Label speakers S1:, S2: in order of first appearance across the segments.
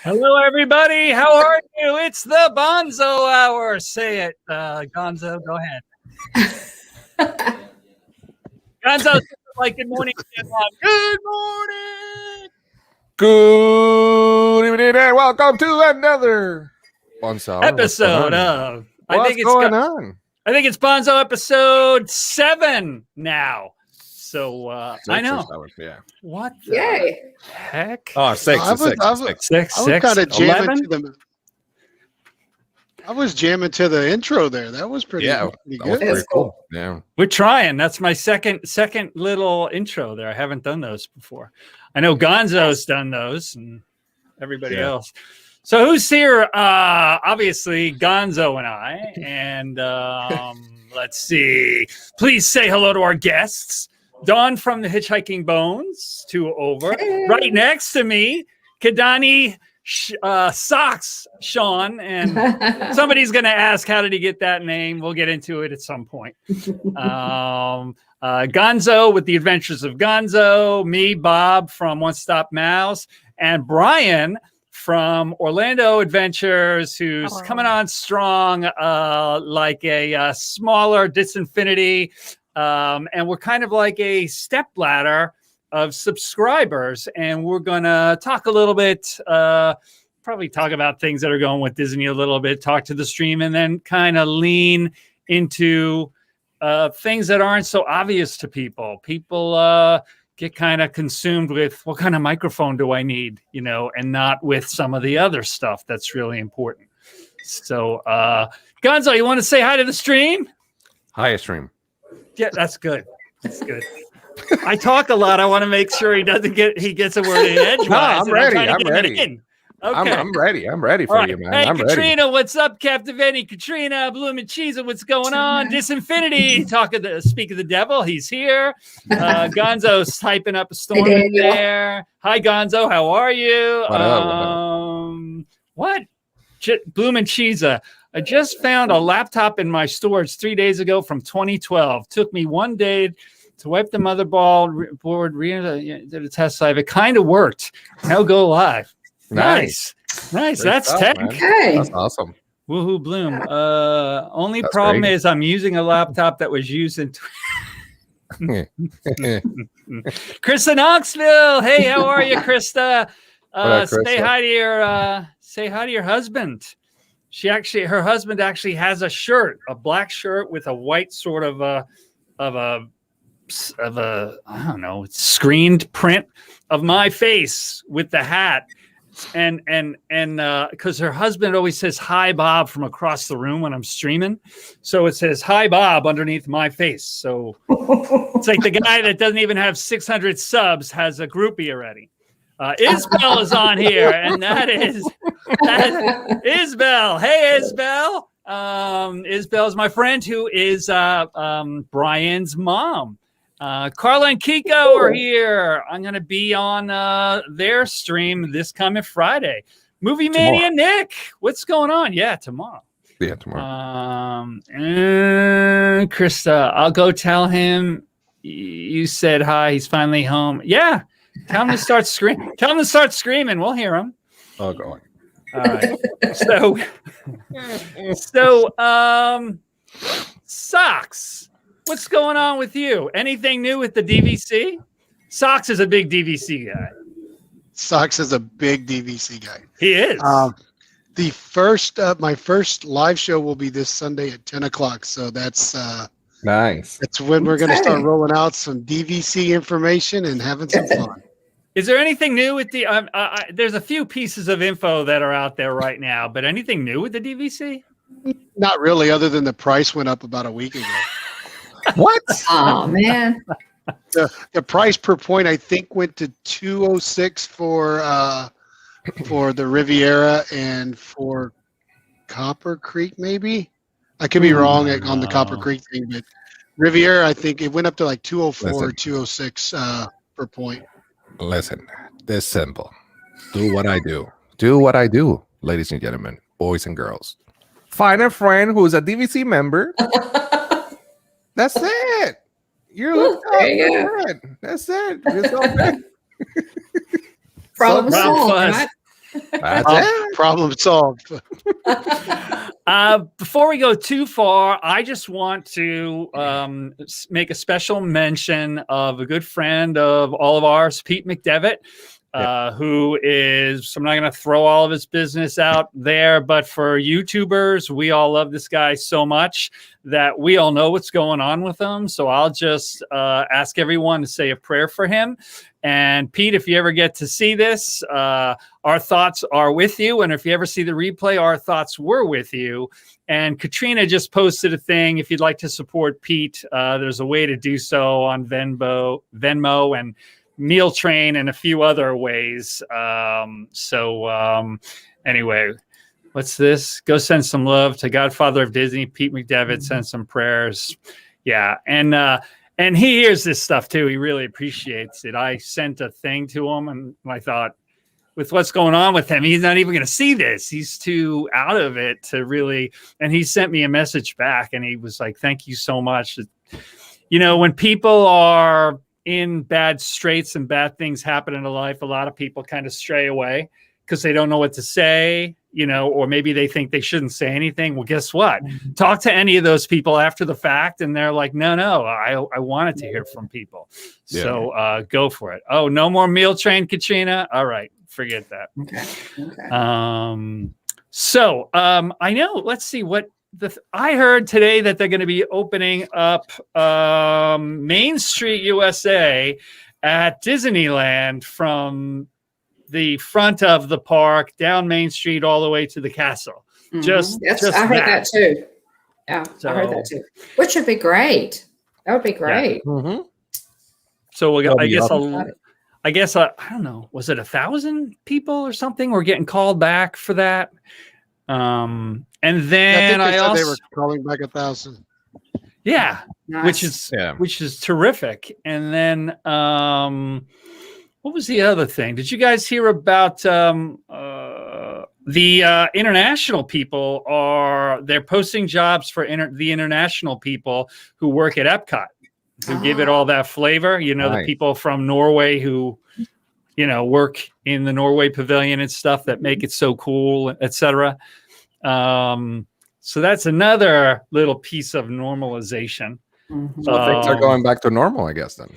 S1: Hello, everybody. How are you? It's the BONZO hour. Say it, Gonzo. Go ahead. Gonzo, like good morning. Good morning.
S2: Good evening and welcome to another BONZO
S1: episode of.
S2: What's going on?
S1: I think it's BONZO episode 7 now. So I know.
S2: Yeah.
S1: What the heck?
S2: Oh, 6.
S3: I was kind of jamming to the. I was jamming to the intro there. That was pretty, pretty good.
S2: Was pretty cool. Yeah,
S1: we're trying. That's my second little intro there. I haven't done those before. I know Gonzo's done those and everybody else. So who's here? Obviously Gonzo and I. And let's see. Please say hello to our guests. Dawn from the Hitchhiking Bones, 2 over. Hey. Right next to me, Kadani Socks Sean. And somebody's going to ask, how did he get that name? We'll get into it at some point. Gonzo with the Adventures of Gonzo. Me, Bob from One Stop Mouse. And Brian from Orlando Adventures, who's coming on strong like a smaller Disinfinity. And we're kind of like a stepladder of subscribers, and we're going to talk a little bit, probably talk about things that are going with Disney a little bit, talk to the stream, and then kind of lean into things that aren't so obvious to people. People get kind of consumed with what kind of microphone do I need, and not with some of the other stuff that's really important. So, Gonzo, you want to say hi to the stream?
S2: Hi, stream.
S1: Yeah, that's good. That's good. I talk a lot. I want to make sure he gets a word in edgewise.
S2: No, I'm ready.
S1: Okay.
S2: I'm ready. I'm ready for you, man.
S1: Hey,
S2: I'm
S1: Katrina,
S2: ready.
S1: What's up, Captivating Katrina, Bloom and Cheese, what's going on? Disinfinity, speak of the devil. He's here. Gonzo's typing up a storm in there. Hi, Gonzo. How are you? What? Bloom and Cheese. I just found a laptop in my storage 3 days ago from 2012. Took me 1 day to wipe the motherboard, did a test live. It kind of worked. Now go live. Nice. Great That's stuff, tech.
S3: Okay.
S2: That's awesome.
S1: Woohoo, Bloom. Only problem is I'm using a laptop that was used in. Krista Knoxville. Hey, how are you, Krista?
S2: Krista?
S1: Say hi to your husband. Her husband actually has a black shirt with a white sort of a I don't know, screened print of my face with the hat. And because her husband always says hi Bob from across the room when I'm streaming, so it says hi Bob underneath my face. So it's like the guy that doesn't even have 600 subs has a groupie already. Isbel is on here, and that is Isbel. Hey, Isbel. Isbel's my friend who is Brian's mom. Carla and Kiko are here. I'm going to be on their stream this coming Friday. Movie Mania Nick, what's going on? Yeah, tomorrow.
S2: Yeah, tomorrow.
S1: And Krista, I'll go tell him you said hi. He's finally home. Yeah. Tell him to start screaming. Tell him to start screaming. We'll hear him.
S2: Oh, go on.
S1: All right. Socks. What's going on with you? Anything new with the DVC? Socks is a big DVC guy.
S3: Socks is a big DVC guy.
S1: He is.
S3: My first live show will be this Sunday at 10 o'clock. So that's
S2: nice.
S3: That's when we're going to start rolling out some DVC information and having some fun.
S1: Is there anything new with the? There's a few pieces of info that are out there right now, but anything new with the DVC?
S3: Not really, other than the price went up about a week ago.
S2: What?
S4: Oh man!
S3: The price per point I think went to $206 for the Riviera and for Copper Creek, maybe. I could be wrong on the Copper Creek thing, but Riviera, I think it went up to like 204 or 206 per point.
S2: Listen, this simple. Do what I do. Do what I do, ladies and gentlemen, boys and girls. Find a friend who's a DVC member. That's it. You're good. That's it. It's all good.
S4: Problem solved, right?
S2: That's it.
S3: Problem solved.
S1: Before we go too far, I just want to make a special mention of a good friend of all of ours, Pete McDevitt, who is, I'm not going to throw all of his business out there, but for YouTubers, we all love this guy so much that we all know what's going on with him. So I'll just ask everyone to say a prayer for him. And Pete, if you ever get to see this, our thoughts are with you. And if you ever see the replay, our thoughts were with you. And Katrina just posted a thing. If you'd like to support Pete, there's a way to do so on Venmo and Meal Train and a few other ways. Anyway, what's this? Go send some love to Godfather of Disney, Pete McDevitt. Send some prayers. Yeah. And he hears this stuff too. He really appreciates it. I sent a thing to him and I thought, with what's going on with him, he's not even going to see this. He's too out of it to really. And he sent me a message back and he was like, thank you so much. You know, when people are in bad straits and bad things happen in life, a lot of people kind of stray away because they don't know what to say, you know, or maybe they think they shouldn't say anything. Well, guess what? Talk to any of those people after the fact and they're like, no, I wanted to hear from people. Yeah. So go for it. Oh, no more Meal Train, Katrina. All right. Forget that. Okay. I know, let's see what I heard today that they're going to be opening up Main Street USA at Disneyland from the front of the park down Main Street all the way to the castle.
S4: Mm-hmm. I heard that too. Yeah, I heard that too. Which would be great. That would be great. Yeah. Mm-hmm.
S1: So I guess I don't know. Was it 1,000 people or something? We're getting called back for that. And then
S3: I also they were calling back 1,000.
S1: Yeah, nice. which is terrific. And then what was the other thing? Did you guys hear about the international people? They're posting jobs for the international people who work at Epcot, who give it all that flavor. You know, the people from Norway who, you know, work in the Norway pavilion and stuff that make it so cool, etc. So that's another little piece of normalization.
S2: Mm-hmm. So things are going back to normal, I guess, then.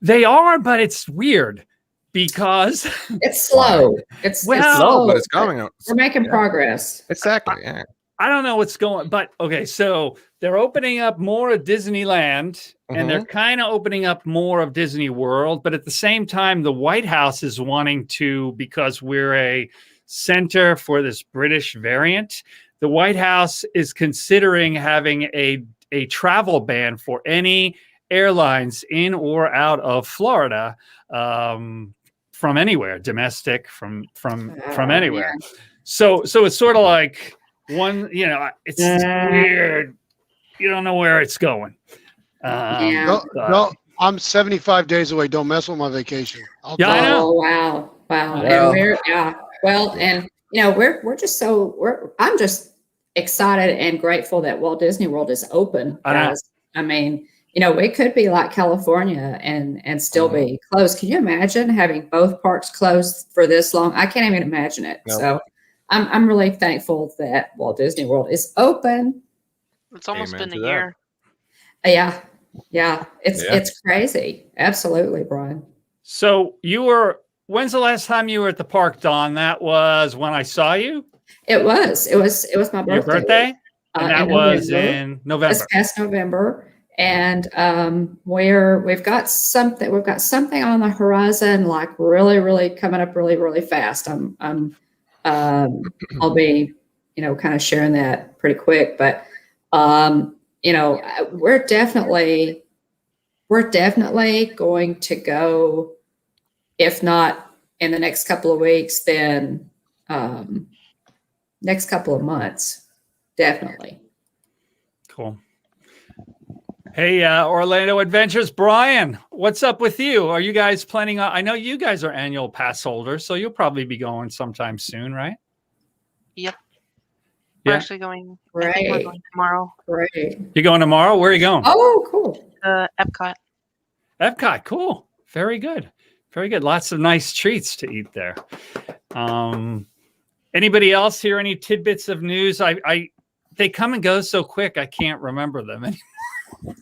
S1: They are, but it's weird because
S4: it's slow. It's slow,
S2: but it's going.
S4: We're making progress.
S2: Exactly. Yeah.
S1: I don't know what's going, but okay. So they're opening up more of Disneyland, and they're kind of opening up more of Disney World. But at the same time, the White House is wanting to, because we're a center for this British variant. The White House is considering having a travel ban for any airlines in or out of Florida, from anywhere, domestic, from anywhere. Yeah. So it's sort of like one, you know, it's weird. You don't know where it's going.
S3: No, I'm 75 days away. Don't mess with my vacation.
S1: I know.
S4: Oh, wow. And well, and you know, I'm just excited and grateful that Walt Disney World is open, guys. I mean, you know, it could be like California and still be closed. Can you imagine having both parks closed for this long? I can't even imagine it. Nope. So I'm really thankful that Walt Disney World is open.
S5: It's almost been a year.
S4: Yeah. It's crazy. Absolutely, Brian.
S1: So when's the last time you were at the park, Dawn? That was when I saw you?
S4: It was my birthday.
S1: Your birthday? And that was in November.
S4: This past November. And we've got something on the horizon, like really, really coming up really, really fast. I'll be, kind of sharing that pretty quick, but we're definitely going to go, if not in the next couple of weeks, then next couple of months, definitely.
S1: Cool. Hey, Orlando Adventures, Brian, what's up with you? Are you guys planning on, I know you guys are annual pass holders, so you'll probably be going sometime soon, right?
S5: Yep. We're actually going, I think we're going tomorrow.
S4: Right.
S1: You're going tomorrow? Where are you going?
S4: Oh, cool.
S5: Epcot.
S1: Epcot, cool. Very good. Very good. Lots of nice treats to eat there. Anybody else hear any tidbits of news? They come and go so quick, I can't remember them anymore.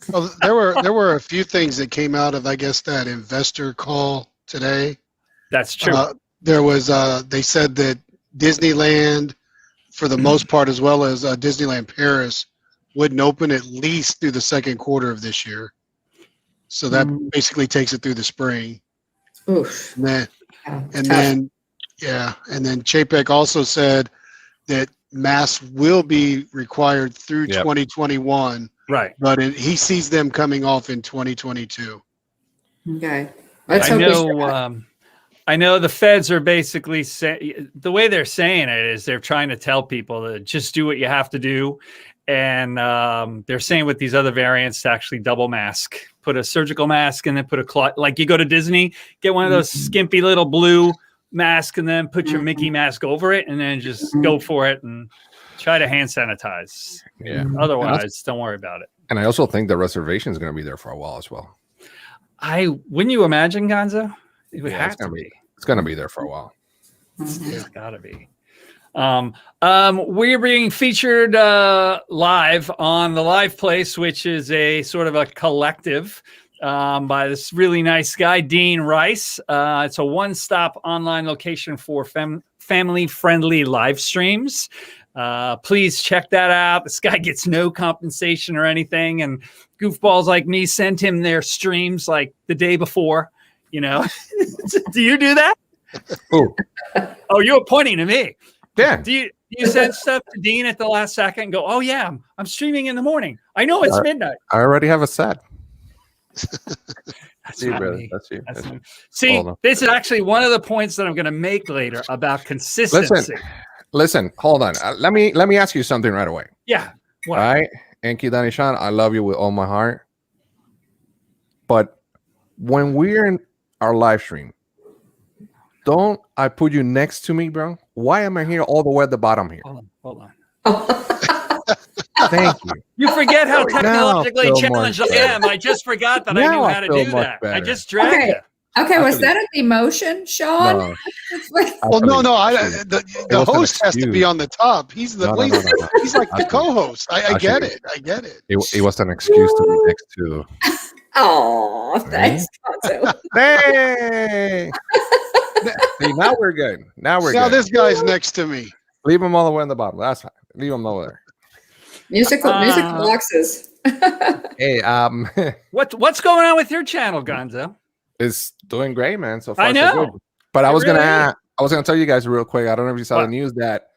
S3: Well, there were a few things that came out of, I guess, that investor call today.
S1: That's true.
S3: There was they said that Disneyland, for the most part, as well as Disneyland Paris, wouldn't open at least through the second quarter of this year. So that basically takes it through the spring.
S4: Oof.
S3: And then Chapek also said that masks will be required through 2021.
S1: Right.
S3: But he sees them coming off in 2022.
S4: Okay.
S1: I know the feds are basically the way they're saying it is they're trying to tell people to just do what you have to do. And they're saying with these other variants to actually double mask, put a surgical mask and then put a cloth. Like you go to Disney, get one of those skimpy little blue masks and then put your Mickey mask over it and then just go for it and try to hand sanitize.
S2: Yeah.
S1: Otherwise, don't worry about it.
S2: And I also think the reservation is going to be there for a while as well.
S1: Wouldn't you imagine, Gonzo? It would have to be.
S2: It's going to be there for a while.
S1: It's got to be. We're being featured live on the Live Place, which is a sort of a collective by this really nice guy, Dean Rice. It's a one-stop online location for family-friendly live streams. Please check that out. This guy gets no compensation or anything, and goofballs like me send him their streams like the day before. Do you do that?
S2: Ooh.
S1: Oh, you're pointing to me.
S2: Yeah.
S1: Do you send stuff to Dean at the last second and go, oh yeah, I'm streaming in the morning. I know it's midnight.
S2: I already have a set.
S1: That's
S2: you, brother. That's you.
S1: See, this is actually one of the points that I'm going to make later about consistency.
S2: Listen, hold on. Let me ask you something right away.
S1: Yeah.
S2: What? All right. Enki Danishan, I love you with all my heart. But when we're in our live stream, don't I put you next to me, bro? Why am I here all the way at the bottom here?
S1: Hold on.
S2: Thank you.
S1: You forget how technologically challenged I am. I just forgot that I knew how to do that.
S2: Better.
S1: I just dragged you.
S4: Okay, was that an emotion, Sean?
S2: No.
S3: The host has to be on the top. He's the he's like the co-host. I get it.
S2: It was an excuse to be next to.
S4: Oh, thanks, Gonzo.
S2: Hey! See, now we're good. Now
S3: this guy's next to me.
S2: Leave him all the way on the bottom. That's fine. Leave him over there.
S4: Music boxes.
S2: Hey,
S1: what's going on with your channel, Gonzo?
S2: It's doing great, man. So far,
S1: I know.
S2: so good. But I was gonna tell you guys real quick. I don't know if you saw the news that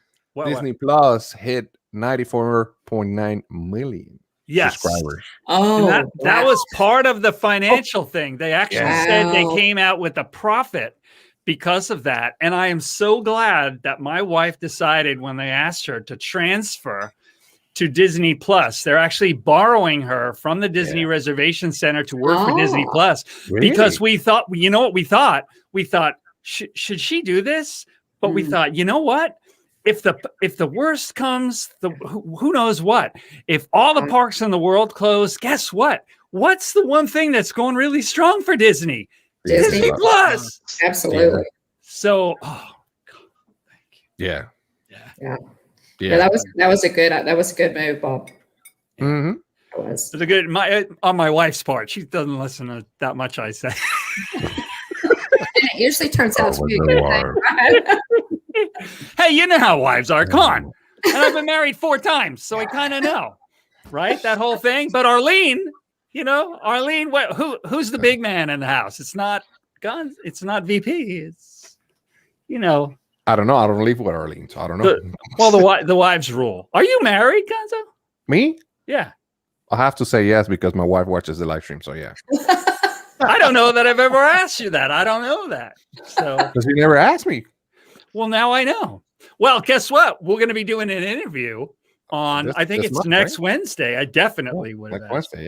S2: Disney Plus hit 94.9 million subscribers.
S4: Oh,
S1: that was part of the financial thing. They actually said they came out with a profit because of that. And I am so glad that my wife decided when they asked her to transfer to Disney Plus, they're actually borrowing her from the Disney Reservation Center to work for Disney Plus because we thought, you know what we thought? We thought, should she do this? But we thought, you know what? If the worst comes, who knows what? If all the parks in the world close, guess what? What's the one thing that's going really strong for Disney? Disney Plus.
S4: Absolutely.
S1: So,
S2: thank you. Yeah.
S4: That was a good move, Bob.
S2: Mm-hmm.
S4: It was.
S1: It's a good on my wife's part. She doesn't listen to that much I say.
S4: It usually turns out to be a good thing, right?
S1: Hey, you know how wives are. Come on. And I've been married 4 times, so I kind of know, right? That whole thing. But Arlene, who's the big man in the house? It's not Guns. It's not VP. It's,
S2: I don't know. I don't live with Arlene, so I don't know.
S1: The wives rule. Are you married, Gonzo?
S2: Me?
S1: Yeah.
S2: I have to say yes because my wife watches the live stream, so yeah.
S1: I don't know that I've ever asked you that. I don't know that. So
S2: because you never asked me.
S1: Well, now I know. Well, guess what? We're going to be doing an interview on, I think it's next Wednesday. I definitely would have
S2: next Wednesday,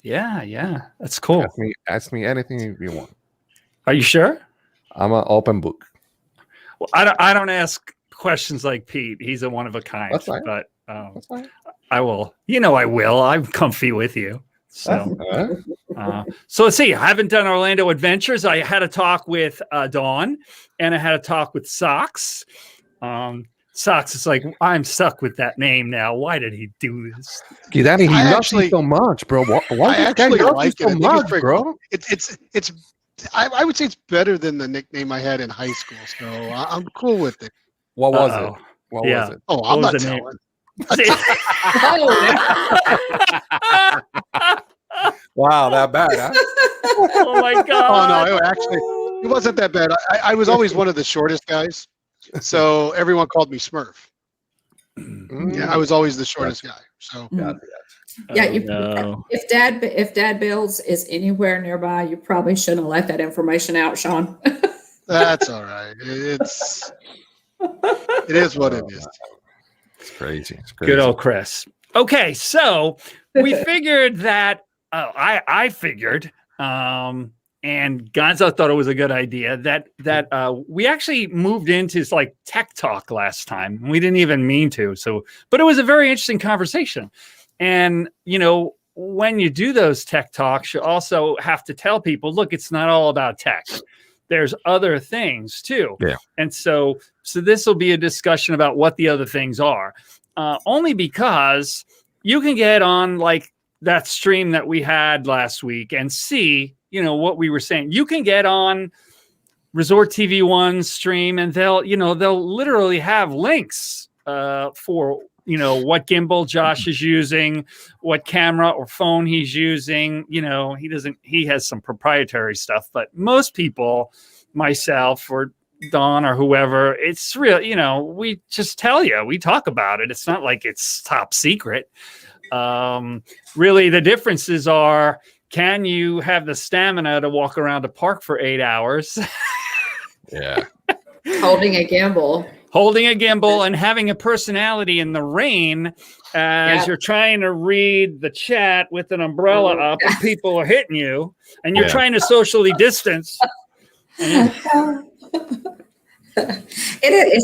S2: yeah.
S1: Yeah. That's cool.
S2: Ask me anything you want.
S1: Are you sure?
S2: I'm an open book.
S1: Well, I don't ask questions like Pete. He's a one of a kind.
S2: That's fine.
S1: But
S2: That's fine.
S1: I will. I will. I'm comfy with you. So, so let's see. I haven't done Orlando Adventures. I had a talk with Dawn, and I had a talk with Socks. Socks is like, I'm stuck with that name now. Why did he do this?
S2: Danny, he loves you so much, bro. Why actually like it so much, bro?
S3: It's. I would say it's better than the nickname I had in high school, so I'm cool with it.
S2: What was it? What was it?
S3: Oh, I'm not telling.
S2: Wow, that bad, huh?
S1: Oh my god!
S3: Oh no, it wasn't that bad. I was always one of the shortest guys, so everyone called me Smurf. Yeah, I was always the shortest guy. So
S4: if Dad Bills is anywhere nearby, you probably shouldn't have let that information out, Sean.
S3: That's all right. It is what it is.
S2: It's crazy.
S1: Good old Chris. Okay, so we figured that. I figured, and Gonzo thought it was a good idea that we actually moved into like tech talk last time. We didn't even mean to. But it was a very interesting conversation. And when you do those tech talks, you also have to tell people, look, it's not all about tech. There's other things too.
S2: Yeah.
S1: And so this will be a discussion about what the other things are. Only because you can get on like that stream that we had last week and see, what we were saying. You can get on Resort TV One's stream and they'll literally have links for, what gimbal Josh is using, what camera or phone he's using. He has some proprietary stuff, but most people, myself or Dawn or whoever, it's real, we just tell you, we talk about it. It's not like it's top secret. Really, the differences are, can you have the stamina to walk around a park for 8 hours?
S2: Yeah.
S4: Holding a gimbal
S1: and having a personality in the rain as you're trying to read the chat with an umbrella up and people are hitting you and you're trying to socially distance.
S4: It's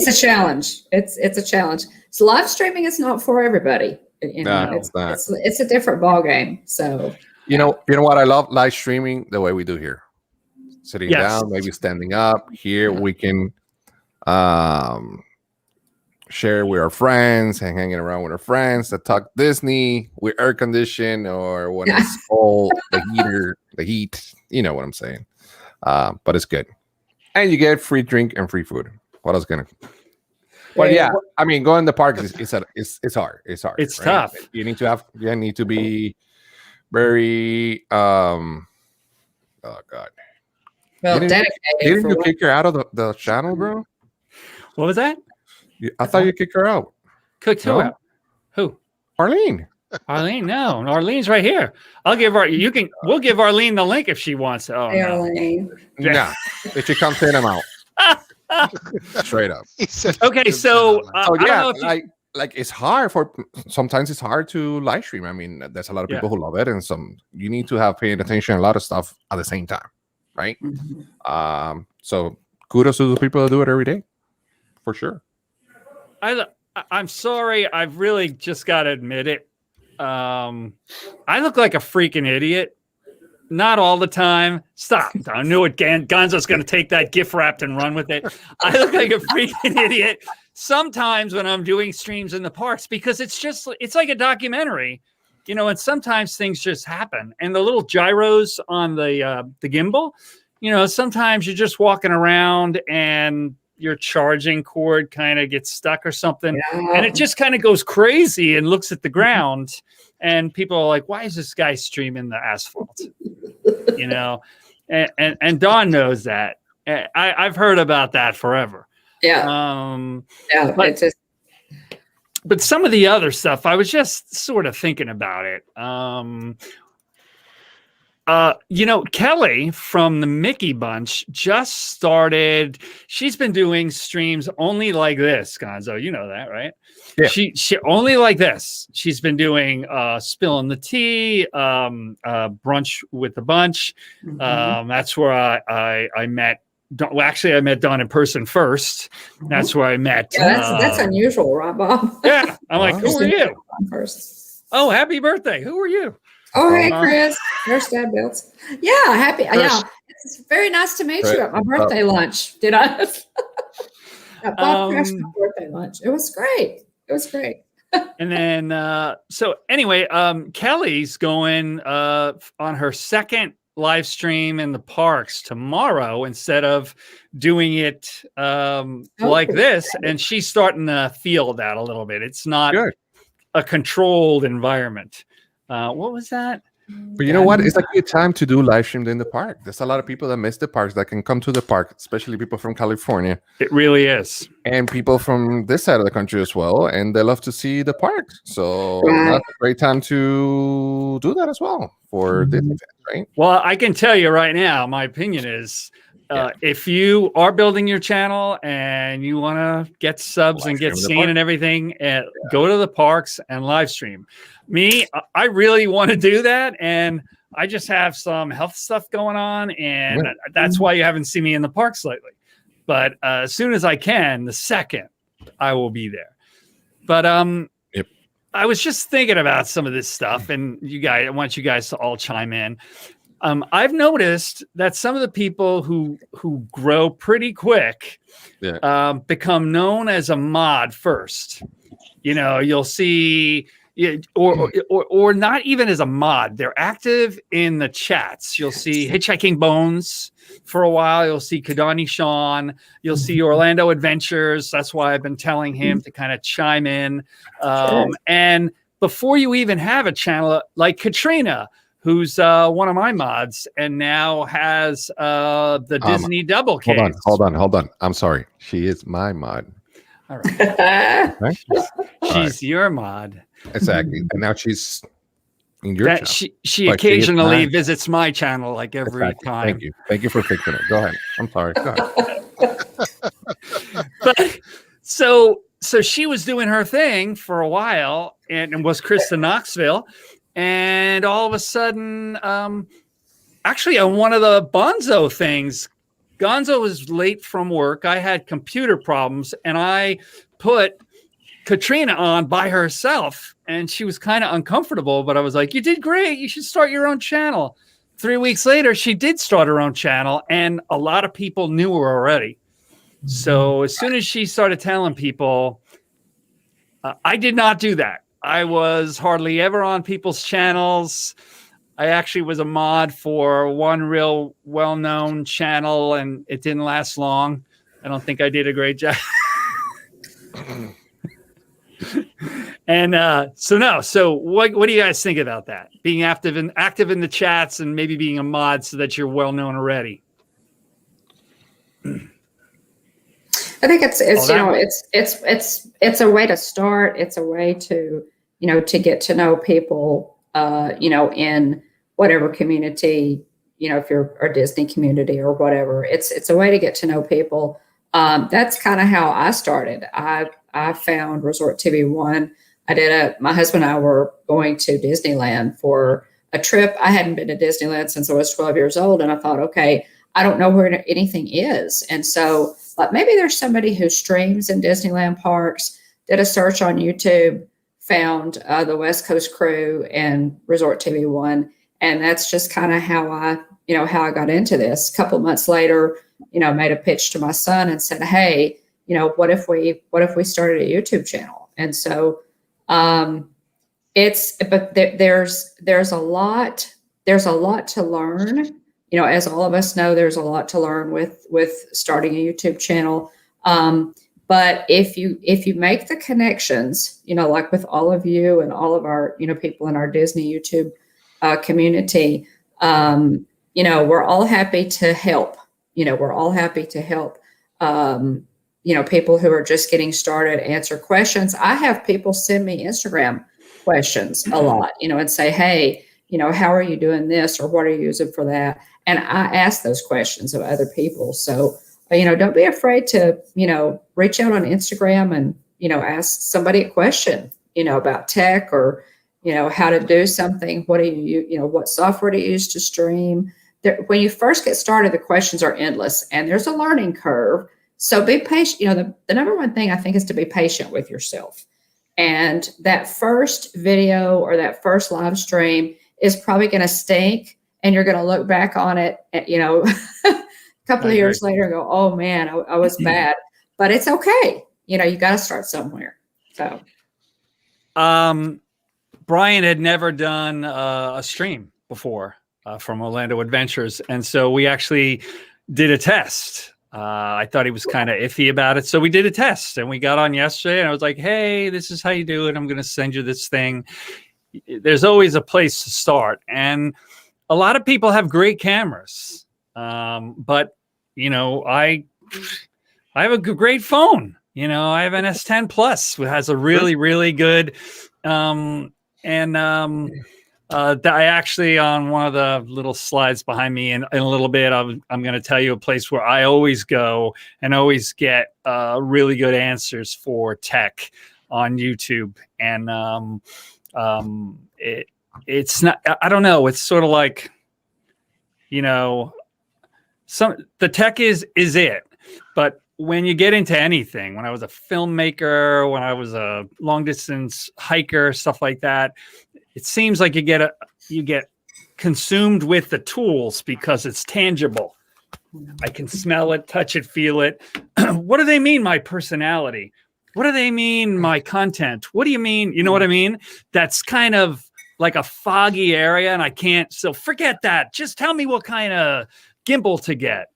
S4: a challenge. It's a challenge. So live streaming is not for everybody. It's a different ball game. So
S2: you know what I love live streaming the way we do here, sitting down, maybe standing up. Here we can share with our friends and hanging around with our friends that talk Disney with air condition or when it's cold, the heat. You know what I'm saying? But it's good, and you get free drink and free food. What else gonna? But I mean, going to the park is hard. It's hard.
S1: It's tough.
S2: You need to be very oh god.
S4: Well, dedicated.
S2: Didn't you kick her out of the channel, bro?
S1: What was that?
S2: I thought you kicked her out.
S1: Kicked who out? Who?
S2: Arlene.
S1: Arlene, no. Arlene's right here. We'll give Arlene the link if she wants. Oh,
S4: Arlene.
S2: Yeah. If she comes in, I'm out. Straight up.
S1: Okay, so
S2: it's hard sometimes it's hard to live stream. I mean, there's a lot of people who love it, and you need to have paying attention to a lot of stuff at the same time, right? Mm-hmm. So kudos to the people that do it every day, for sure.
S1: I'm sorry, I've really just got to admit it. I look like a freaking idiot. Not all the time. Stop. I knew it. Gonzo's going to take that gift wrapped and run with it. I look like a freaking idiot sometimes when I'm doing streams in the parks because it's like a documentary, and sometimes things just happen. And the little gyros on the gimbal, sometimes you're just walking around and your charging cord kind of gets stuck or something, and it just kind of goes crazy and looks at the ground, and people are like, why is this guy streaming the asphalt? You know, and Dawn knows that. I've heard about that forever. But some of the other stuff, I was just sort of thinking about it. You know, Kelly from the Mickey Bunch just started. She's been doing streams only like this, Gonzo. You know that, right? Yeah. She only like this. She's been doing spilling the tea, brunch with the bunch. That's where I met. Well, actually, I met Dawn in person first. That's where I met.
S4: Yeah, that's unusual, right, Bob?
S1: Yeah, I'm like, who are you? First. Oh, happy birthday! Who are you?
S4: Oh, hey, Chris. There's Dad Bills. Yeah, happy. Yeah, it's very nice to meet you at my birthday lunch. Did I? Bob crashed my birthday lunch. It was great. It was great.
S1: And then, so anyway, Kelly's going on her second live stream in the parks tomorrow instead of doing it like this, and she's starting to feel that a little bit. It's not a controlled environment. What was that?
S2: But you know what? It's like a time to do live stream in the park. There's a lot of people that miss the parks that can come to the park, especially people from California.
S1: It really is.
S2: And people from this side of the country as well. And they love to see the park. So that's a great time to do that as well for Disney fans, right?
S1: Well, I can tell you right now, my opinion is if you are building your channel and you want to get subs and get seen and everything, go to the parks and live stream. Me, I really want to do that, and I just have some health stuff going on, and that's why you haven't seen me in the parks lately. But as soon as I can, the second, I will be there. But I was just thinking about some of this stuff, and I want you guys to all chime in. I've noticed that some of the people who grow pretty quick become known as a mod first. You know, you'll see. Or not even as a mod. They're active in the chats. You'll see Hitchhiking Bones for a while. You'll see Kadani Sean. You'll see Orlando Adventures. That's why I've been telling him to kind of chime in. And before you even have a channel like Katrina, who's one of my mods and now has the Disney double case.
S2: Hold on. I'm sorry. She is my mod.
S1: All right. She's your mod.
S2: Exactly. And now she's in your channel.
S1: She occasionally visits my channel like every time.
S2: Thank you for fixing it. Go ahead. I'm sorry. Go ahead.
S1: But so she was doing her thing for a while and was Krista Knoxville. And all of a sudden, actually on one of the BONZO things, Gonzo was late from work. I had computer problems, and I put Katrina on by herself, and she was kind of uncomfortable, but I was like, you did great. You should start your own channel. 3 weeks later, she did start her own channel, and a lot of people knew her already. So as soon as she started telling people, I did not do that. I was hardly ever on people's channels. I actually was a mod for one real well-known channel, and it didn't last long. I don't think I did a great job. And so what do you guys think about that? Being active in the chats and maybe being a mod so that you're well-known already.
S4: I think it's a way to start. It's a way to get to know people, in whatever community, if you're a Disney community or whatever. It's a way to get to know people. That's kind of how I started. I found Resort TV 1. My husband and I were going to Disneyland for a trip. I hadn't been to Disneyland since I was 12 years old. And I thought, okay, I don't know where anything is. And so maybe there's somebody who streams in Disneyland parks, did a search on YouTube, found the West Coast Crew and Resort TV 1. And that's just kind of how I got into this. A couple months later, made a pitch to my son and said, hey, what if we started a YouTube channel? And so there's a lot to learn. As all of us know, there's a lot to learn with starting a YouTube channel. But if you make the connections, like with all of you and all of our, people in our Disney YouTube community, we're all happy to help. We're all happy to help. People who are just getting started, answer questions. I have people send me Instagram questions a lot, and say, hey, how are you doing this, or what are you using for that? And I ask those questions of other people. So, don't be afraid to, reach out on Instagram and, ask somebody a question, about tech or, how to do something. What do you, what software to use to stream? When you first get started, the questions are endless and there's a learning curve. So be patient. The number one thing I think is to be patient with yourself. And that first video or that first live stream is probably going to stink. And you're going to look back on it, a couple of years later and go, oh man, I was bad, but it's okay. You got to start somewhere. So,
S1: Brian had never done a stream before from Orlando Adventures. And so we actually did a test. I thought he was kind of iffy about it. So we did a test and we got on yesterday and I was like, hey, this is how you do it. I'm going to send you this thing. There's always a place to start. And a lot of people have great cameras. But I have a great phone. I have an S10 Plus, which has a really, really good. I actually, on one of the little slides behind me, in a little bit, I'm going to tell you a place where I always go and always get really good answers for tech on YouTube. And it's not. I don't know. It's sort of like, the tech is it, but when you get into anything, when I was a filmmaker, when I was a long distance hiker, stuff like that, it seems like you get consumed with the tools because it's tangible. I can smell it, touch it, feel it. What do they mean, my personality? What do they mean, my content? What do you mean? You know what I mean? That's kind of like a foggy area and I can't, so forget that. Just tell me what kind of gimbal to get.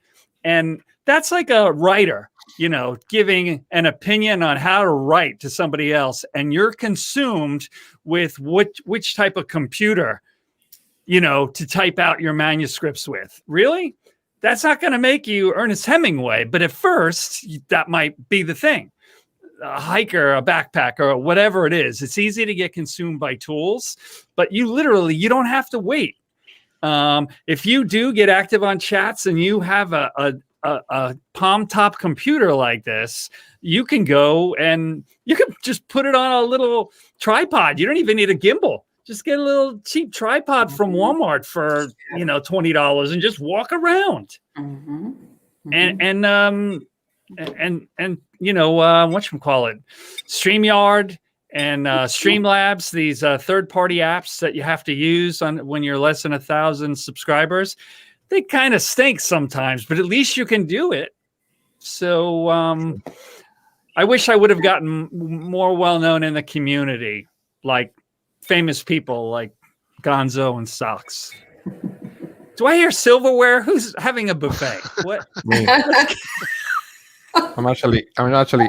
S1: And that's like a writer, giving an opinion on how to write to somebody else. And you're consumed with which type of computer, to type out your manuscripts with. Really? That's not going to make you Ernest Hemingway. But at first, that might be the thing. A hiker, a backpacker, or whatever it is. It's easy to get consumed by tools, but you don't have to wait. If you do get active on chats and you have a palm top computer like this, you can go and you can just put it on a little tripod. You don't even need a gimbal. Just get a little cheap tripod from Walmart for $20 and just walk around. And whatchamacallit, StreamYard and Streamlabs, these third-party apps that you have to use when you're less than 1,000 subscribers. They kind of stink sometimes, but at least you can do it. So I wish I would have gotten more well-known in the community, like famous people like Gonzo and Socks. Do I hear silverware? Who's having a buffet? What?
S2: I'm actually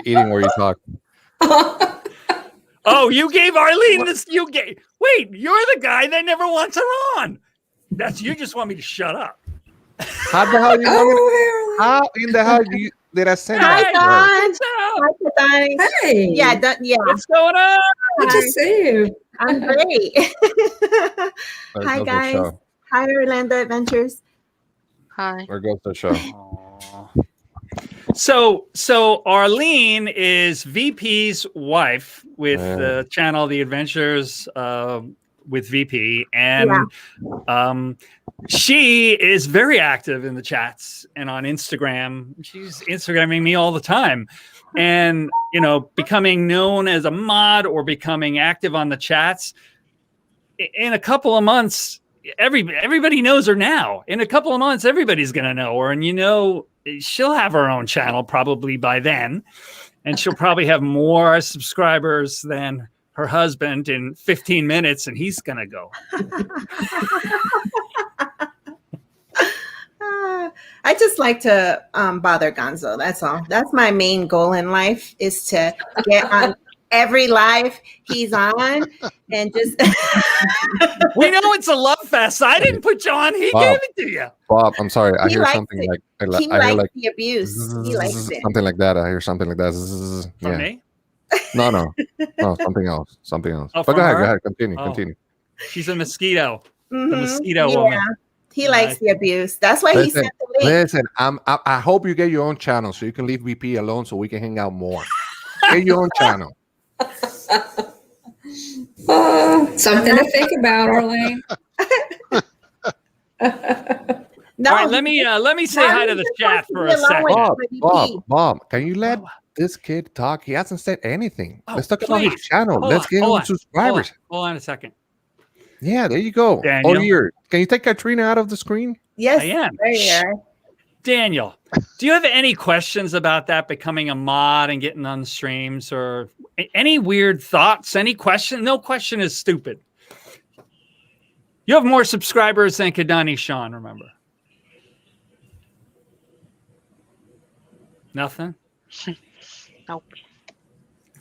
S2: eating where you talk.
S1: Oh, you gave Arlene this. Wait, you're the guy that never wants her on. You just want me to shut up.
S2: How the hell how in the hell did I send
S6: Hi,
S2: that?
S6: Don. Hi, Don.
S4: Hey.
S6: Yeah.
S1: What's going on?
S4: Good to see you.
S6: I'm great. Hi, guys. Hi, Orlando Adventures.
S5: Hi.
S2: Where goes the show?
S1: So Arlene is VP's wife with the channel The Adventures with VP, and she is very active in the chats and on Instagram. She's Instagramming me all the time, and becoming known as a mod or becoming active on the chats. In a couple of months, everybody knows her now. In a couple of months, everybody's gonna know her, and she'll have her own channel probably by then, and she'll probably have more subscribers than her husband in 15 minutes, and he's gonna go.
S6: I just like to bother Gonzo. That's all. That's my main goal in life, is to get on every live he's on and just.
S1: We know it's a love fest. I didn't put you on. He gave it to you.
S2: Bob, I'm sorry. I
S6: He
S2: hear
S6: likes
S2: something
S6: it.
S2: like
S6: He
S2: I hear
S6: likes
S2: like
S6: the abuse. He likes it.
S2: something like that. I hear something like that.
S1: From
S2: Yeah.
S1: me?
S2: No, something else. Something else.
S1: Oh,
S2: But
S1: from
S2: go
S1: her?
S2: ahead. Continue.
S1: Oh.
S2: Continue.
S1: She's a mosquito. The
S6: Mhm.
S1: mosquito
S6: Yeah.
S1: woman.
S6: He likes the abuse. That's why he
S2: Listen,
S6: sent the link.
S2: listen. I hope you get your own channel so you can leave VP alone so we can hang out more. Get your own channel.
S4: Something to think about, Arlene.
S6: No,
S1: All right, let me say hi to the chat for a second.
S2: Bob, can you let this kid talk? He hasn't said anything.
S1: Oh,
S2: Let's talk about his
S1: please.
S2: channel.
S1: Hold
S2: Let's
S1: on,
S2: get
S1: hold
S2: him
S1: on,
S2: subscribers.
S1: Hold on a second.
S2: Yeah, there you go.
S1: Daniel.
S2: All yours. Can you take Katrina out of the screen?
S6: Yes,
S1: I am.
S6: there you are.
S1: Daniel, do you have any questions about that becoming a mod and getting on the streams, or any weird thoughts? Any question? No question is stupid. You have more subscribers than Kadani Sean, remember? Nothing?
S5: Nope.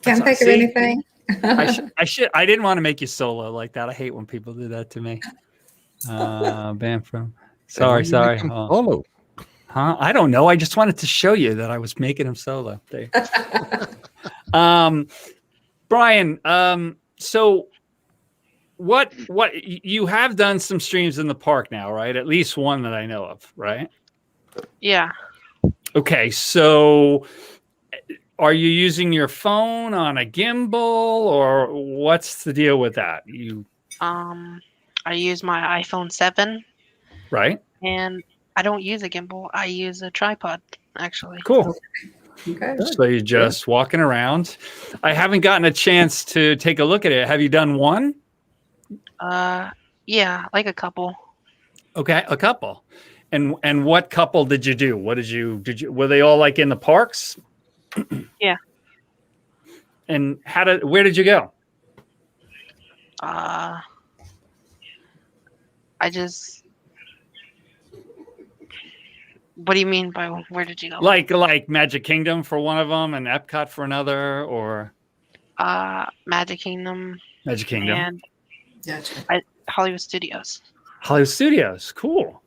S4: Can't think of anything.
S1: I didn't want to make you solo like that. I hate when people do that to me. Bam from. Sorry.
S2: Solo.
S1: Huh? I don't know. I just wanted to show you that I was making him solo. There. Brian, so what you have done some streams in the park now, right? At least one that I know of, right?
S5: Yeah.
S1: Okay, so are you using your phone on a gimbal, or what's the deal with that?
S5: I use my iPhone 7.
S1: Right.
S5: And I don't use a gimbal. I use a tripod, actually.
S1: Cool.
S4: Okay.
S1: So you're just walking around. I haven't gotten a chance to take a look at it. Have you done one?
S5: Yeah, like a couple.
S1: Okay, a couple. And what couple did you do? What did you were they all like in the parks?
S5: Yeah.
S1: And where did you go?
S5: What do you mean by where did you go?
S1: Like Magic Kingdom for one of them and Epcot for another, or
S5: Magic Kingdom.
S1: Magic Kingdom.
S5: And
S4: Gotcha.
S5: Hollywood Studios.
S1: Hollywood Studios. Cool.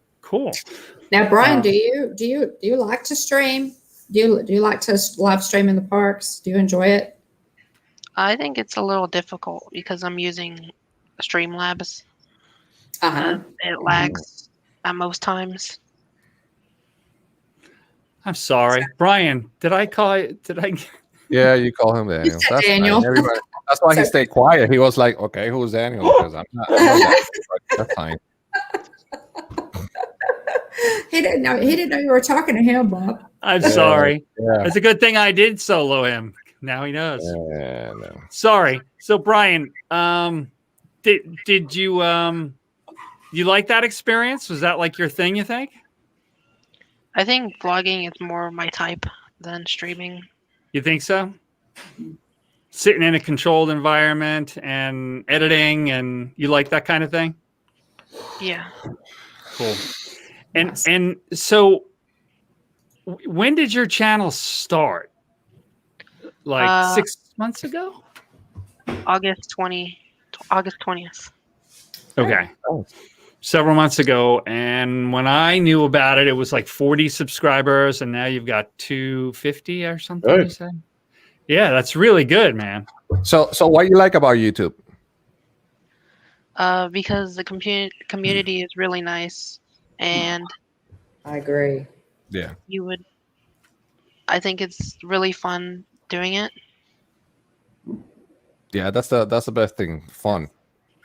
S4: Now, Brian, do you like to stream? Do you like to live stream in the parks? Do you enjoy it?
S5: I think it's a little difficult because I'm using Streamlabs. It lags at most times.
S1: I'm sorry, Brian. Did I call you?
S2: Yeah, you call him Daniel. That's
S4: Daniel.
S2: Fine. Everybody, that's why he stayed quiet. He was like, "Okay, who's Daniel?" Because I'm not. That's fine.
S4: He didn't know you were talking to him, Bob.
S1: I'm sorry.
S2: Yeah.
S1: It's a good thing I did solo him. Now he knows.
S2: Yeah, no.
S1: Sorry. So Brian, did you you like that experience? Was that like your thing, you think?
S5: I think vlogging is more my type than streaming.
S1: You think so? Sitting in a controlled environment and editing, and you like that kind of thing?
S5: Yeah.
S1: Cool. And so when did your channel start? Like 6 months ago?
S5: August 20th.
S1: Okay. Several months ago. And when I knew about it, it was like 40 subscribers, and now you've got 250 or something.
S2: Good.
S1: You said? Yeah, that's really good, man.
S2: So what you like about YouTube?
S5: Because the community is really nice, and
S4: I agree.
S2: Yeah.
S5: I think it's really fun doing it.
S2: Yeah, that's the best thing. Fun.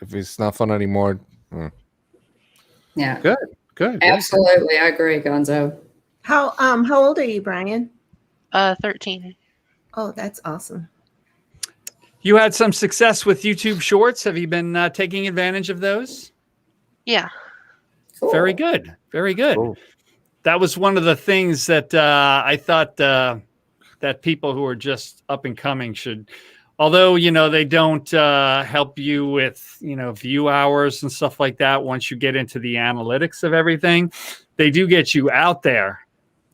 S2: If it's not fun anymore.
S4: Yeah.
S2: Good.
S4: Absolutely, I agree, Gonzo.
S6: How old are you, Brian?
S5: 13.
S6: Oh, that's awesome.
S1: You had some success with YouTube Shorts. Have you been taking advantage of those?
S5: Yeah.
S4: Cool.
S1: Very good. Very good.
S2: Cool.
S1: That was one of the things that I thought that people who are just up and coming should although, they don't help you with, view hours and stuff like that. Once you get into the analytics of everything, they do get you out there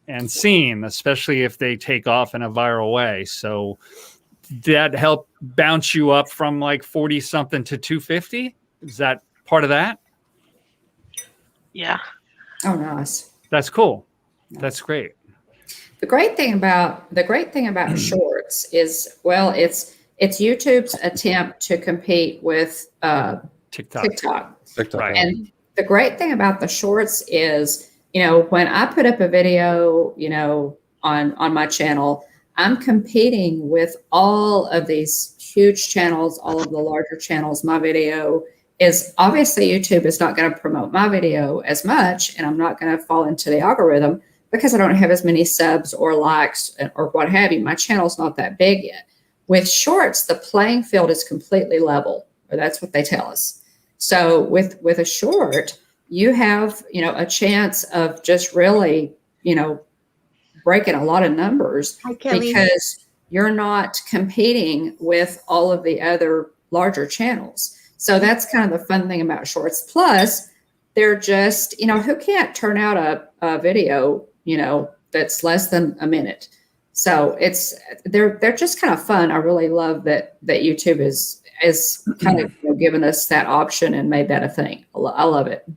S1: and seen, especially if they take off in a viral way. So that help bounce you up from like 40 something to 250. Is that part of that?
S5: Yeah.
S4: Oh, nice.
S1: That's cool. That's great.
S4: The great thing about shorts is, well, it's YouTube's attempt to compete with TikTok.
S1: Right.
S4: And the great thing about the shorts is, when I put up a video, on my channel, I'm competing with all of these huge channels, all of the larger channels. My video is obviously, YouTube is not going to promote my video as much, and I'm not going to fall into the algorithm because I don't have as many subs or likes or what have you. My channel's not that big yet. With shorts, the playing field is completely level, or that's what they tell us. So with a short, you have, a chance of just really, breaking a lot of numbers because you're not competing with all of the other larger channels. So that's kind of the fun thing about shorts. Plus, they're just, who can't turn out a video, that's less than a minute. So they're just kind of fun. I really love that YouTube is kind of given us that option and made that a thing. I love it.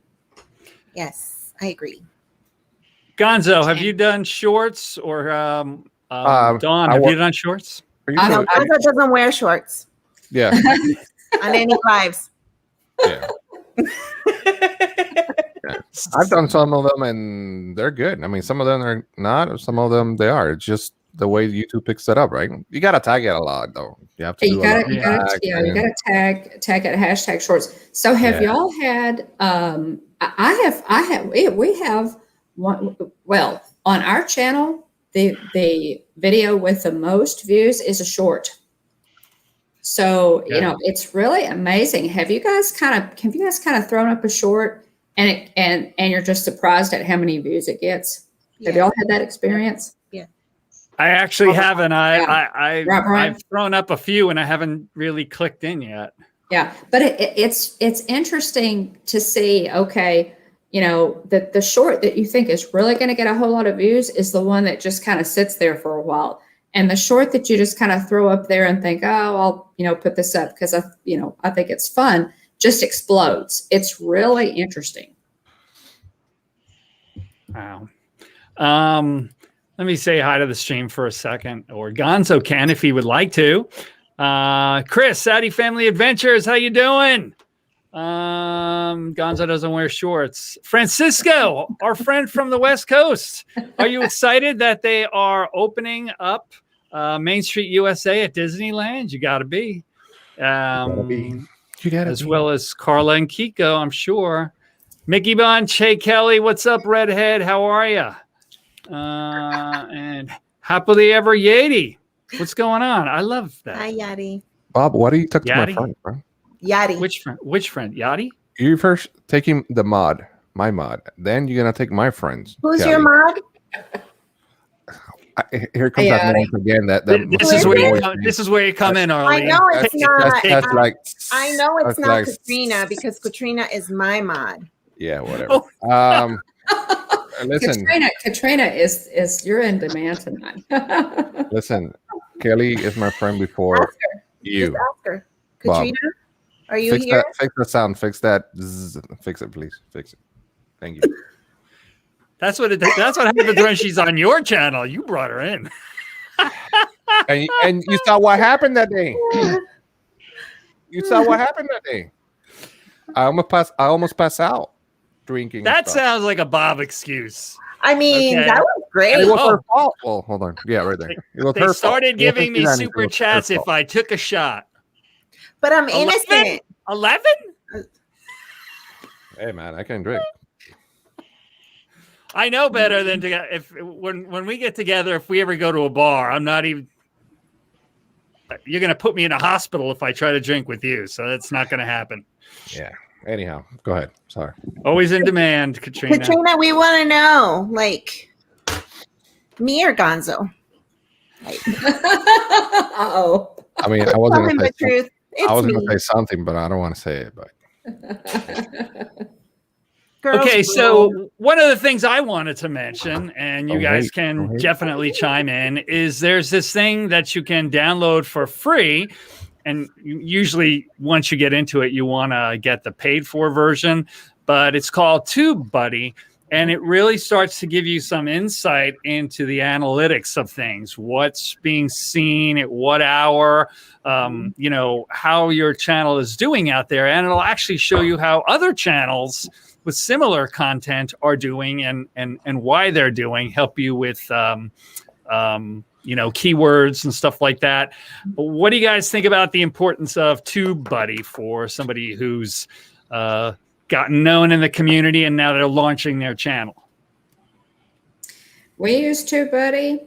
S6: Yes, I agree.
S1: Gonzo, have you done shorts or Dawn? Have you done shorts?
S6: No, Gonzo doesn't wear shorts.
S2: Yeah.
S6: On any lives.
S2: Yeah. I've done some of them and they're good. I mean, some of them are not, some of them they are. It's just the way YouTube picks it up, right? You got to tag it a lot, though. You have to. You got
S4: to tag it #shorts. So have y'all had? We have one. Well, on our channel, the video with the most views is a short. So it's really amazing. Have you guys kind of thrown up a short and you're just surprised at how many views it gets? Have y'all had that experience?
S6: Yeah.
S1: I actually haven't. I've thrown up a few and I haven't really clicked in yet.
S4: Yeah, but it's interesting to see. Okay, that the short that you think is really going to get a whole lot of views is the one that just kind of sits there for a while. And the short that you just kind of throw up there and think, oh, I'll, put this up because I think it's fun, just explodes. It's really interesting.
S1: Wow. Let me say hi to the stream for a second, or Gonzo can if he would like to. Chris, Saudi Family Adventures, how you doing? Gonzo doesn't wear shorts. Francisco, our friend from the West Coast, are you excited that they are opening up Main Street USA at Disneyland? You got to be. As well as Carla and Kiko, I'm sure. Mickey Bond, Che Kelly, what's up, Redhead? How are you? And happily ever Yeti. What's going on? I love that.
S6: Hi, Yadi.
S2: Bob, why do you talk to my friend, bro?
S6: Yadi.
S1: Which friend? Yadi?
S2: You first taking my mod. Then you're gonna take my friends.
S6: Who's your mod?
S2: Here comes that moment again.
S1: This is where you come in, Arlene.
S6: I know it's not.
S2: I
S6: know it's not Katrina because Katrina is my mod.
S2: Yeah, whatever. Listen,
S4: Katrina is you're in demand tonight.
S2: Listen, Kelly is my friend before you.
S6: Just ask her. Katrina, Bob, are you
S2: fix
S6: here?
S2: Fix the sound. Fix that. Fix it, please. Fix it. Thank you.
S1: That's what happens when she's on your channel. You brought her in.
S2: and you saw what happened that day. You saw what happened that day. I almost passed out drinking.
S1: That sounds like a Bob excuse.
S6: I mean, that was great.
S2: It was her fault. Well, hold on. Yeah, right there. It was
S1: they started giving me super chats if I took a shot.
S6: But I'm innocent.
S1: 11?
S2: Hey, man, I can drink.
S1: I know better than to when we get together. If we ever go to a bar, I'm not even. You're going to put me in a hospital if I try to drink with you, so that's not going to happen.
S2: Yeah. Anyhow, go ahead. Sorry.
S1: Always in demand, Katrina.
S6: Katrina, we want to know, like, me or Gonzo?
S4: Uh-oh.
S2: I mean, I was
S6: Tell
S2: going
S6: him the truth.
S2: to
S6: It's
S2: say something, but I don't want to say it. But
S6: Girls
S1: Okay,
S6: rule.
S1: so one of the things I wanted to mention, and you
S2: Don't
S1: guys
S2: hate,
S1: can
S2: don't hate.
S1: definitely chime in, is there's this thing that you can download for free. And usually once you get into it, you want to get the paid for version, but it's called TubeBuddy. And it really starts to give you some insight into the analytics of things, what's being seen at what hour, you know, how your channel is doing out there. And it'll actually show you how other channels with similar content are doing and why they're doing, help you with, you know, keywords and stuff like that. But what do you guys think about the importance of TubeBuddy for somebody who's gotten known in the community and now they're launching their channel?
S4: We use TubeBuddy.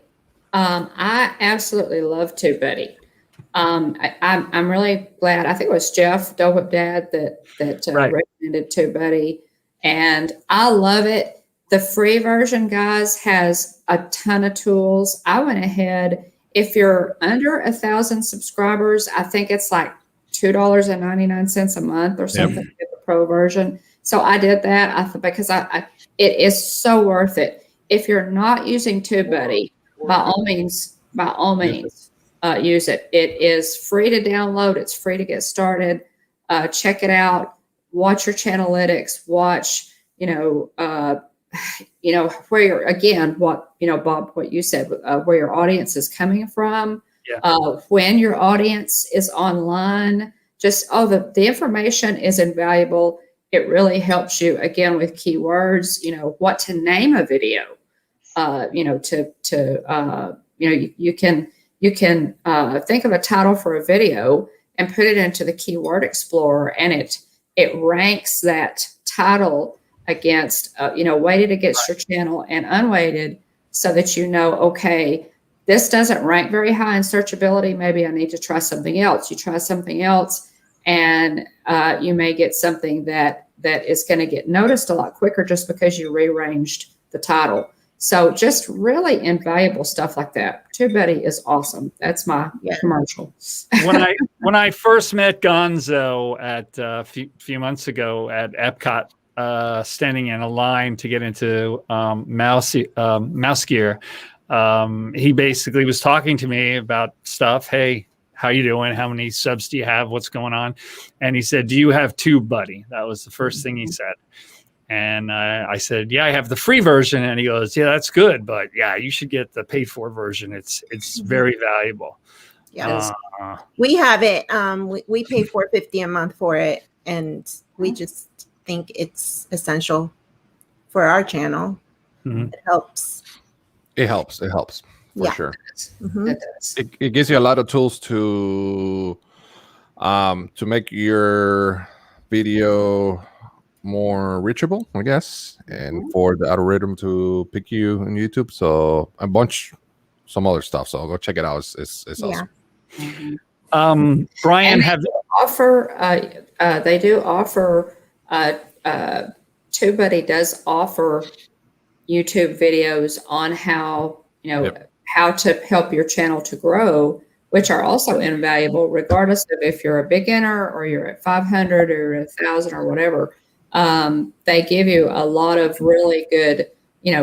S4: I absolutely love TubeBuddy. I'm really glad. I think it was Jeff Dope Dad that recommended TubeBuddy, and I love it. The free version, guys, has a ton of tools. I went ahead. If you're under 1,000 subscribers, I think it's like $2.99 a month or something. Yep. The pro version. So I did that because it is so worth it. If you're not using TubeBuddy, by all means, use it. It is free to download. It's free to get started. Check it out. Watch your channelytics. Watch, where you're, again, what, Bob, what you said, where your audience is coming from, when your audience is online, just, the information is invaluable. It really helps you, again, with keywords, what to name a video, you can think of a title for a video and put it into the Keyword Explorer, and it ranks that title against, weighted against your channel and unweighted, so that okay, this doesn't rank very high in searchability. Maybe I need to try something else. You try something else, and you may get something that is going to get noticed a lot quicker just because you rearranged the title. So just really invaluable stuff like that. TubeBuddy is awesome. That's my commercial.
S1: When I first met Gonzo at a few months ago at Epcot, standing in a line to get into mouse gear, he basically was talking to me about stuff. Hey, how you doing? How many subs do you have? What's going on? And he said, do you have TubeBuddy? That was the first thing he said. And I said, yeah, I have the free version. And he goes, yeah, that's good. But yeah, you should get the paid for version. It's very valuable.
S6: Yes. We have it. We pay $4.50 a month for it. And we just think it's essential for our channel. Mm-hmm. It helps. For sure.
S4: Mm-hmm.
S2: It gives you a lot of tools to make your video more reachable, I guess, and for the algorithm to pick you on YouTube. So some other stuff. So go check it out. It's awesome.
S4: Mm-hmm.
S1: Brian,
S4: they do offer. TubeBuddy does offer YouTube videos on how to help your channel to grow, which are also invaluable, regardless of if you're a beginner or you're at 500 or 1,000 or whatever. They give you a lot of really good,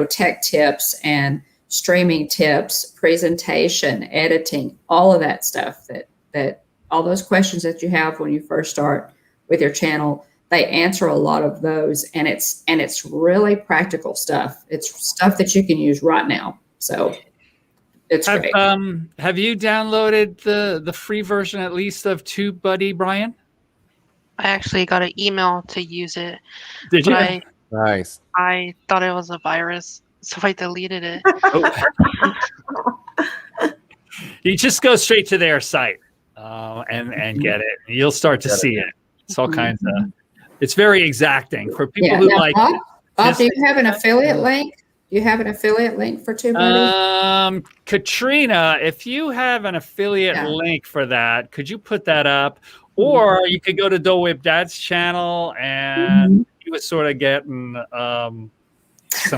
S4: tech tips and streaming tips, presentation, editing, all of that stuff that all those questions that you have when you first start with your channel, they answer a lot of those, and it's really practical stuff. It's stuff that you can use right now. So it's great.
S1: Have you downloaded the free version at least of TubeBuddy, Brian?
S5: I actually got an email to use it.
S1: Did you?
S2: Nice.
S5: I thought it was a virus, so I deleted it.
S1: You just go straight to their site and get it. You'll start to see it. It's all kinds of. It's very exacting for people who like.
S4: Bob, do you have an affiliate link? Do you have an affiliate link for TubeBuddy?
S1: Katrina, if you have an affiliate link for that, could you put that up? Or you could go to Dole Whip Dad's channel, and he was sort of getting some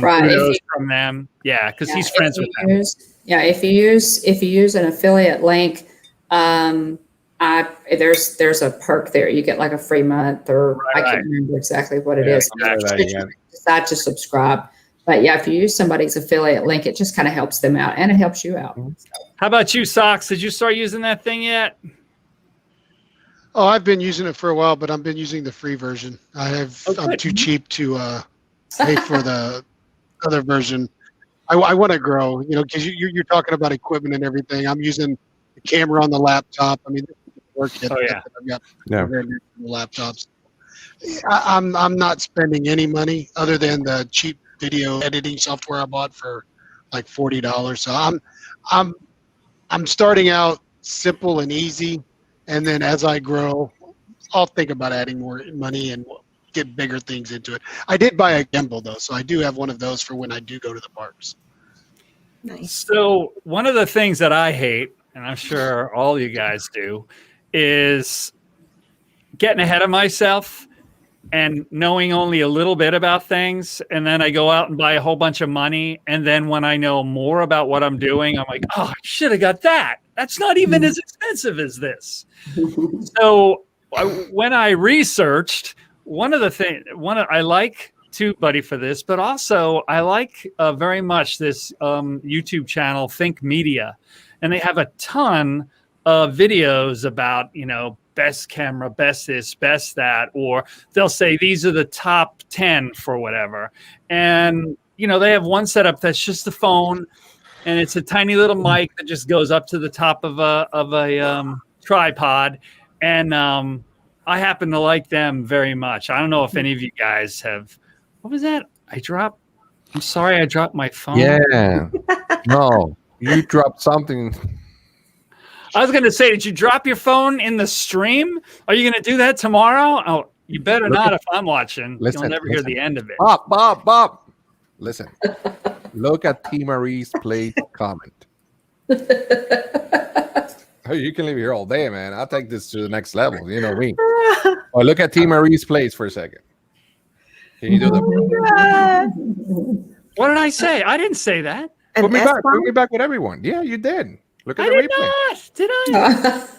S1: kudos from them. Yeah, because he's friends with them.
S4: If you use an affiliate link, There's a perk there. You get like a free month, or I can't remember exactly what it is. Decide to subscribe. But yeah, if you use somebody's affiliate link, it just kind of helps them out, and it helps you out.
S1: How about you, Socks? Did you start using that thing yet?
S3: Oh, I've been using it for a while, but I've been using the free version. I'm too cheap to pay for the other version. I want to grow, because you're talking about equipment and everything. I'm using the camera on the laptop. I mean, work kit. I've got laptops. I'm not spending any money other than the cheap video editing software I bought for like $40. So I'm starting out simple and easy, and then as I grow, I'll think about adding more money and get bigger things into it. I did buy a gimbal though, so I do have one of those for when I do go to the parks.
S6: Nice.
S1: So one of the things that I hate, and I'm sure all you guys do, is getting ahead of myself and knowing only a little bit about things. And then I go out and buy a whole bunch of money. And then when I know more about what I'm doing, I'm like, oh, I should have got that. That's not even as expensive as this. So when I researched, I like TubeBuddy for this, but also I like very much this YouTube channel, Think Media. And they have a ton of videos about, best camera, best this, best that, or they'll say these are the top 10 for whatever. And, they have one setup that's just the phone, and it's a tiny little mic that just goes up to the top of a tripod. And I happen to like them very much. I don't know if any of you guys have. What was that? I'm sorry, I dropped my phone.
S2: Yeah. No, you dropped something.
S1: I was going to say, did you drop your phone in the stream? Are you going to do that tomorrow? Oh, you better not if I'm watching. You'll never hear the end of it.
S2: Bob. Listen. Look at T. Marie's plate comment. Oh, you can leave here all day, man. I'll take this to the next level. You know me. Oh, look at T. Marie's place for a second. Can you do that?
S1: What did I say? I didn't say that.
S2: Put me back with everyone. Yeah, you did. Look at the replay.
S1: Did I?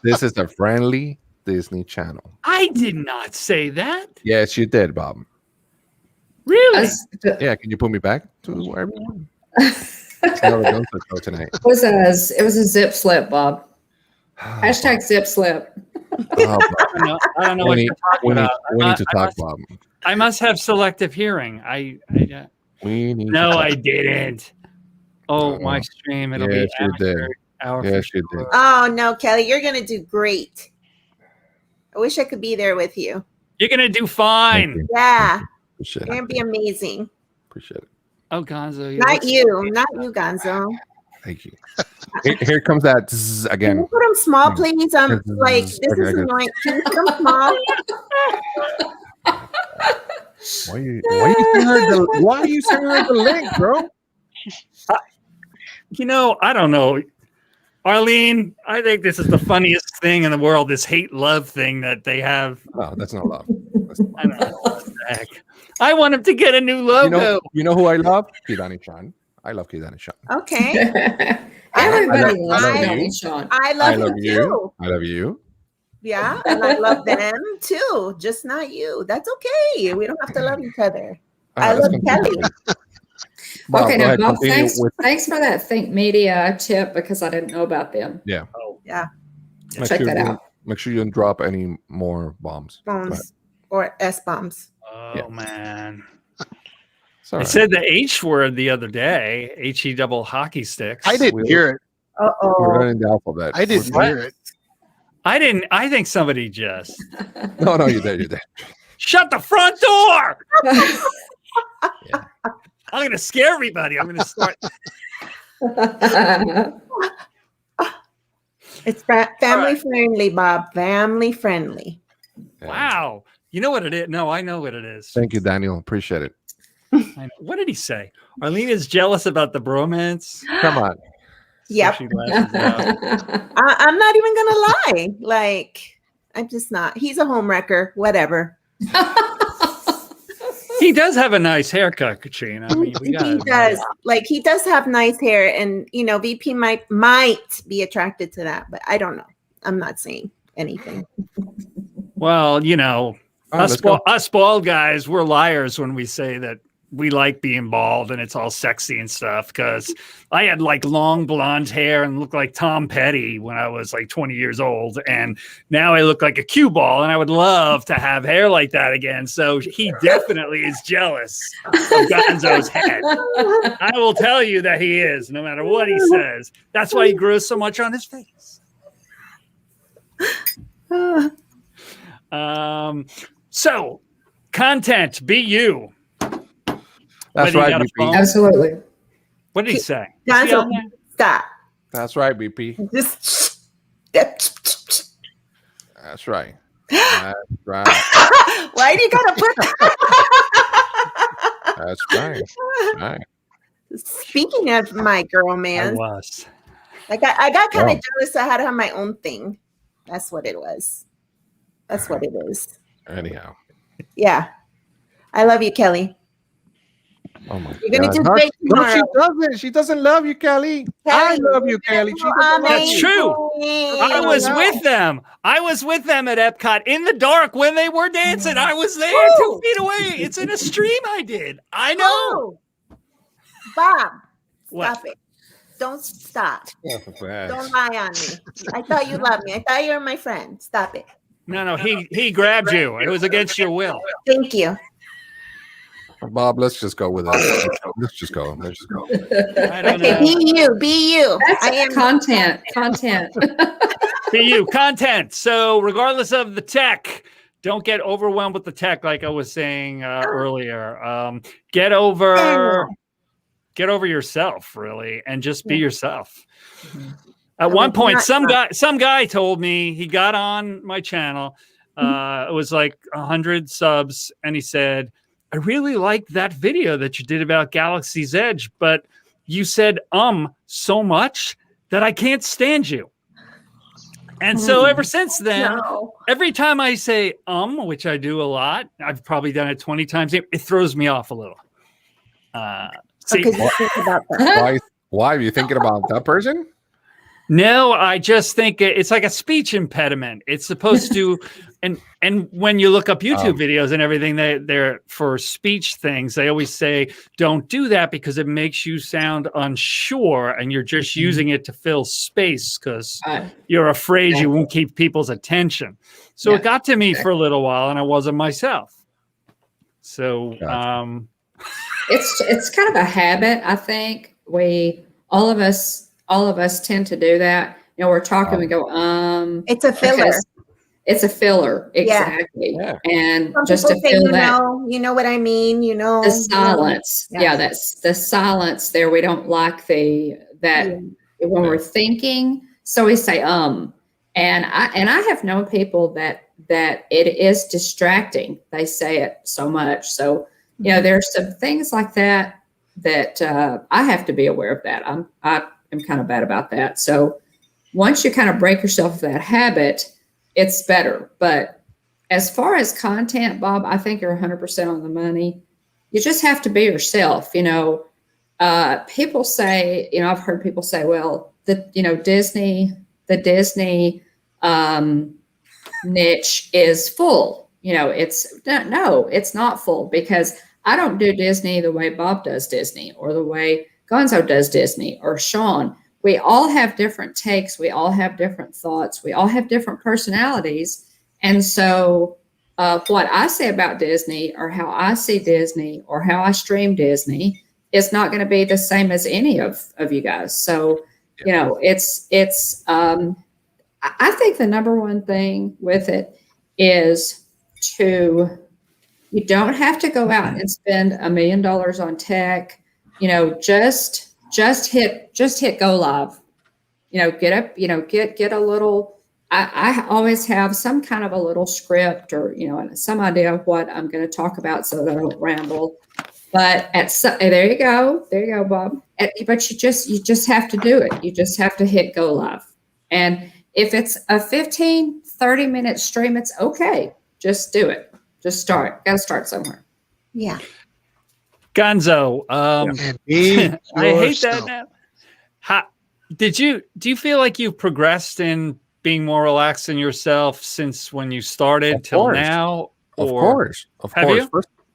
S2: This is a friendly Disney channel.
S1: I did not say that.
S2: Yes, you did, Bob.
S1: Really?
S2: Yeah, can you put me back to everyone? Tonight.
S4: It was a zip slip, Bob. Hashtag zip slip.
S2: Oh,
S1: I don't know what you're talking about.
S2: We need to talk, Bob.
S1: I must have selective hearing. I didn't. Oh, my stream. It'll be hour.
S2: Yes, you did.
S6: Oh, no, Kelly, you're going to do great. I wish I could be there with you.
S1: You're going to do fine.
S6: Yeah.
S2: Appreciate
S6: You're going to be amazing.
S2: Appreciate it.
S1: Oh, Gonzo.
S6: Not you, Gonzo.
S2: Thank you. Here comes that again.
S6: Can you put them small, please? Like, this is annoying. Can you put them small?
S2: Why are you sending her the link, bro?
S1: I don't know. Arlene, I think this is the funniest thing in the world, this hate-love thing that they have.
S2: No, that's not love.
S1: I don't know. What the heck? I want him to get a new logo.
S2: You know who I love? Kidani-chan. I love Kidani-chan.
S6: Okay.
S4: Everybody loves Kidani-chan.
S6: I love you too.
S2: I love you.
S6: Yeah, and I love them too. Just not you. That's okay. We don't have to love each other. I love Kelly.
S2: Bob,
S4: okay, now Bob,
S2: thanks
S4: for that Think Media tip, because I didn't know about them.
S2: Yeah.
S6: Oh, yeah.
S4: Check that out.
S2: Make sure you don't drop any more bombs.
S6: Or S-bombs.
S1: Oh, man.
S2: I
S1: said the H word the other day, HE double hockey sticks.
S3: I didn't hear it.
S6: Uh-oh.
S2: We're running the alphabet.
S3: I didn't hear it.
S1: I think somebody just.
S2: No, you did.
S1: Shut the front door!
S2: Yeah.
S1: I'm going to scare everybody. I'm going to start.
S6: It's family friendly, Bob. Family friendly.
S2: Yeah.
S1: Wow. You know what it is? No, I know what it is.
S2: Thank you, Daniel. Appreciate it.
S1: What did he say? Arlene is jealous about the bromance.
S2: Come on.
S6: Yep.
S1: So
S6: I'm not even going to lie. Like, I'm just not. He's a homewrecker. Whatever.
S1: He does have a nice haircut, Katrina. I mean,
S6: he does. Like, he does have nice hair, and VP might be attracted to that, but I don't know. I'm not saying anything.
S1: Well, us bald guys, we're liars when we say that we like being bald and it's all sexy and stuff, because I had like long blonde hair and looked like Tom Petty when I was like 20 years old. And now I look like a cue ball, and I would love to have hair like that again. So he definitely is jealous of Gonzo's head. I will tell you that he is, no matter what he says. That's why he grows so much on his face. So content, be you.
S2: That's right, BP.
S4: Absolutely.
S1: What did he say?
S6: Gonzo, stop.
S2: That's right, BP.
S6: Just.
S2: That's right. That's right.
S6: Why do you gotta put that?
S2: That's right. Right.
S6: Speaking of my girl, man, I got kind of jealous. I had to have my own thing. That's what it was. That's what it is.
S2: Anyhow.
S6: Yeah. I love you, Kelly.
S2: Oh my
S6: You're gonna
S2: God.
S6: do great tomorrow.
S2: No, she doesn't. She doesn't love you, Kelly. I love you, Kelly. She doesn't love
S1: That's
S2: you.
S1: true. I was with them. I was with them at Epcot in the dark when they were dancing. I was there 2 feet away. It's in a stream I did. I know.
S6: Bob,
S1: What?
S6: stop it. Don't stop.
S2: Thanks.
S6: Don't lie on me. I thought you loved me. I thought you were my friend. Stop it.
S1: No, he grabbed you. It was against your will.
S6: Thank you.
S2: Bob, let's just go with it. Let's just go.
S1: I don't
S6: Okay,
S1: know.
S6: be you.
S4: That's
S6: I am
S4: content.
S1: Be you. Content. So regardless of the tech, don't get overwhelmed with the tech, like I was saying earlier. Get over yourself, really, and just be yourself. At one point, some guy told me, he got on my channel. It was like 100 subs, and he said, I really liked that video that you did about Galaxy's Edge, but you said so much that I can't stand you. And so ever since then, every time I say which I do a lot, I've probably done it 20 times, it throws me off a little. See,
S2: Why are you thinking about that person?
S1: No, I just think it's like a speech impediment. It's supposed to, and when you look up YouTube videos and everything, they're for speech things. They always say, don't do that because it makes you sound unsure and you're just using it to fill space because you're afraid you won't keep people's attention. So it got to me for a little while and I wasn't myself. So
S4: it's kind of a habit. I think all of us tend to do that. We're talking, we go,
S6: it's a filler.
S4: It's a filler. Exactly. Yeah. And some just to feel that,
S6: you know what I mean?
S4: The silence. Yeah. That's the silence there. We don't like when we're thinking. So we say, and I have known people that it is distracting. They say it so much. So, there's some things like that I have to be aware of that. I'm kind of bad about that. So once you kind of break yourself of that habit, it's better. But as far as content, Bob, I think you're 100% on the money. You just have to be yourself. People say, I've heard people say, well, the Disney niche is full. It's not full because I don't do Disney the way Bob does Disney or the way Gonzo does Disney or Sean. We all have different takes. We all have different thoughts. We all have different personalities. And so what I say about Disney or how I see Disney or how I stream Disney is not going to be the same as any of you guys. So, I think the number one thing with it is you don't have to go out and spend $1 million on tech. Just hit go live, get up, get a little, I always have some kind of a little script or, some idea of what I'm going to talk about so that I don't ramble, but there you go, Bob. But you just have to do it. You just have to hit go live. And if it's a 15, 30-minute stream, it's okay. Just do it. Just start. Got to start somewhere.
S6: Yeah.
S1: Gonzo.
S3: And be
S1: I hate
S3: yourself.
S1: that now. Do you feel like you've progressed in being more relaxed in yourself since when you started till now?
S2: Of course.
S1: Have you?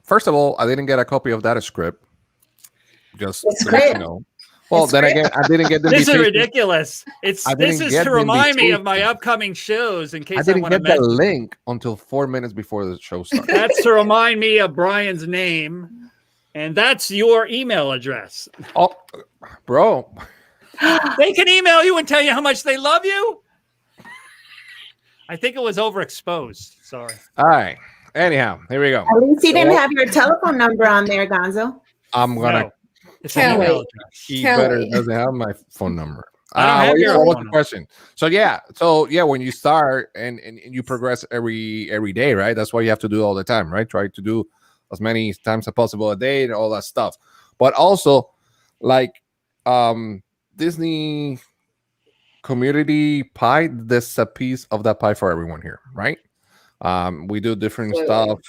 S2: First of all, I didn't get a copy of that script. Just
S6: It's
S2: to let
S6: great.
S2: you know. Well, then again, I didn't get the
S1: This is
S2: invitation.
S1: ridiculous. This is to remind me of my upcoming shows in case
S2: I didn't
S1: want to
S2: get the
S1: mention
S2: link until 4 minutes before the show started.
S1: That's to remind me of Brian's name, and that's your email address.
S2: Oh, bro.
S1: They can email you and tell you how much they love you. I think it was overexposed. Sorry.
S2: All right. Anyhow, here we go.
S6: At least he didn't have your telephone number on there, Gonzo.
S2: I'm gonna.
S1: No, it's an email
S4: Kelly.
S1: address.
S2: He better doesn't have my phone number. What was the question? So yeah, when you start and you progress every day, right? That's what you have to do all the time, right? Try to do as many times as possible a day and all that stuff. But also, like Disney community pie, there's a piece of that pie for everyone here, right? We do different stuff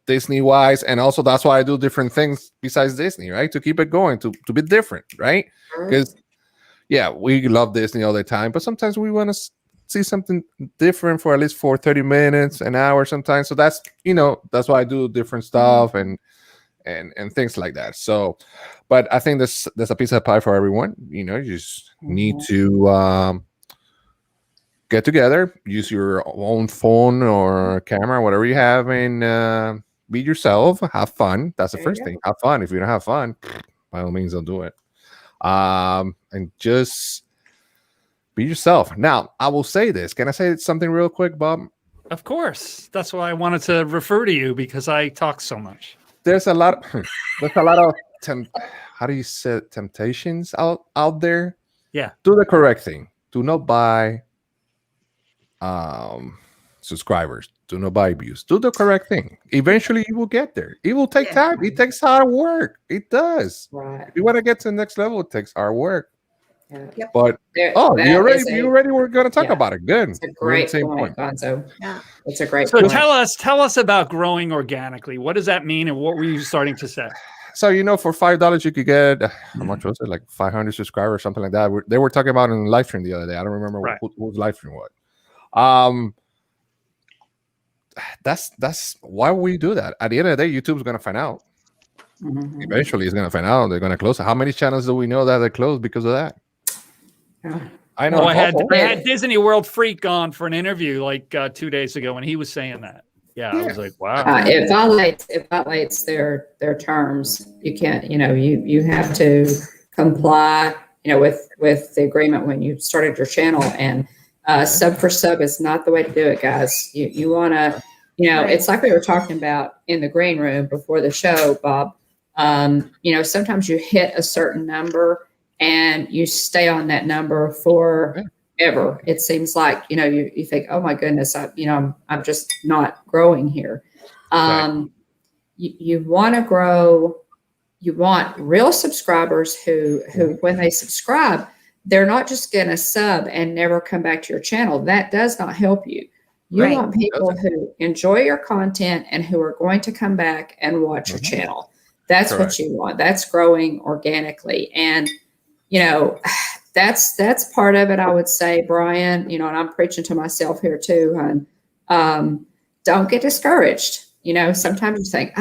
S2: Disney wise, and also that's why I do different things besides Disney, right? To keep it going, to be different, right? Because we love Disney all the time, but sometimes we want to see something different for at least 30 minutes, an hour sometimes. So that's that's why I do different stuff and things like that. So, but I think there's a piece of pie for everyone. You just need to get together, use your own phone or camera, whatever you have, and be yourself. Have fun. That's the first thing. Have fun. If you don't have fun, by all means, don't do it. And just be yourself. Now, I will say this. Can I say something real quick, Bob?
S1: Of course. That's why I wanted to refer to you, because I talk so much.
S2: There's a lot of how do you say it? Temptations out there.
S1: Yeah.
S2: Do the correct thing. Do not buy subscribers. Do not buy views. Do the correct thing. Eventually you will get there. It will take time. It takes hard work. It does.
S4: Right.
S2: If you want to get to the next level, it takes hard work.
S4: Yeah.
S2: But you already were going to talk about it. Good.
S4: It's a great point, Gonzo. Yeah, it's a great
S1: point.
S4: So
S1: tell us about growing organically. What does that mean, and what were you starting to say?
S2: So for $5 you could get how much was it? Like 500 subscribers, something like that. They were talking about in live stream the other day. I don't remember whose live stream was. That's why we do that. At the end of the day, YouTube's gonna find out. Mm-hmm. Eventually, it's gonna find out. They're gonna close it. How many channels do we know that they closed because of that? I know.
S1: Well, I had Disney World Freak on for an interview like 2 days ago, and he was saying that. Yeah, I was like, wow.
S4: It violates their terms. You can't. You have to comply. With the agreement when you started your channel, and sub for sub is not the way to do it, guys. You want to. It's like we were talking about in the green room before the show, Bob. Sometimes you hit a certain number and you stay on that number forever. It seems like, you think, oh my goodness, I'm just not growing here. You want to grow. You want real subscribers who when they subscribe, they're not just going to sub and never come back to your channel. That does not help you. You want people who enjoy your content and who are going to come back and watch your channel. That's what you want. That's growing organically. And, that's part of it, I would say, Brian, and I'm preaching to myself here too, hon. Don't get discouraged. Sometimes you think,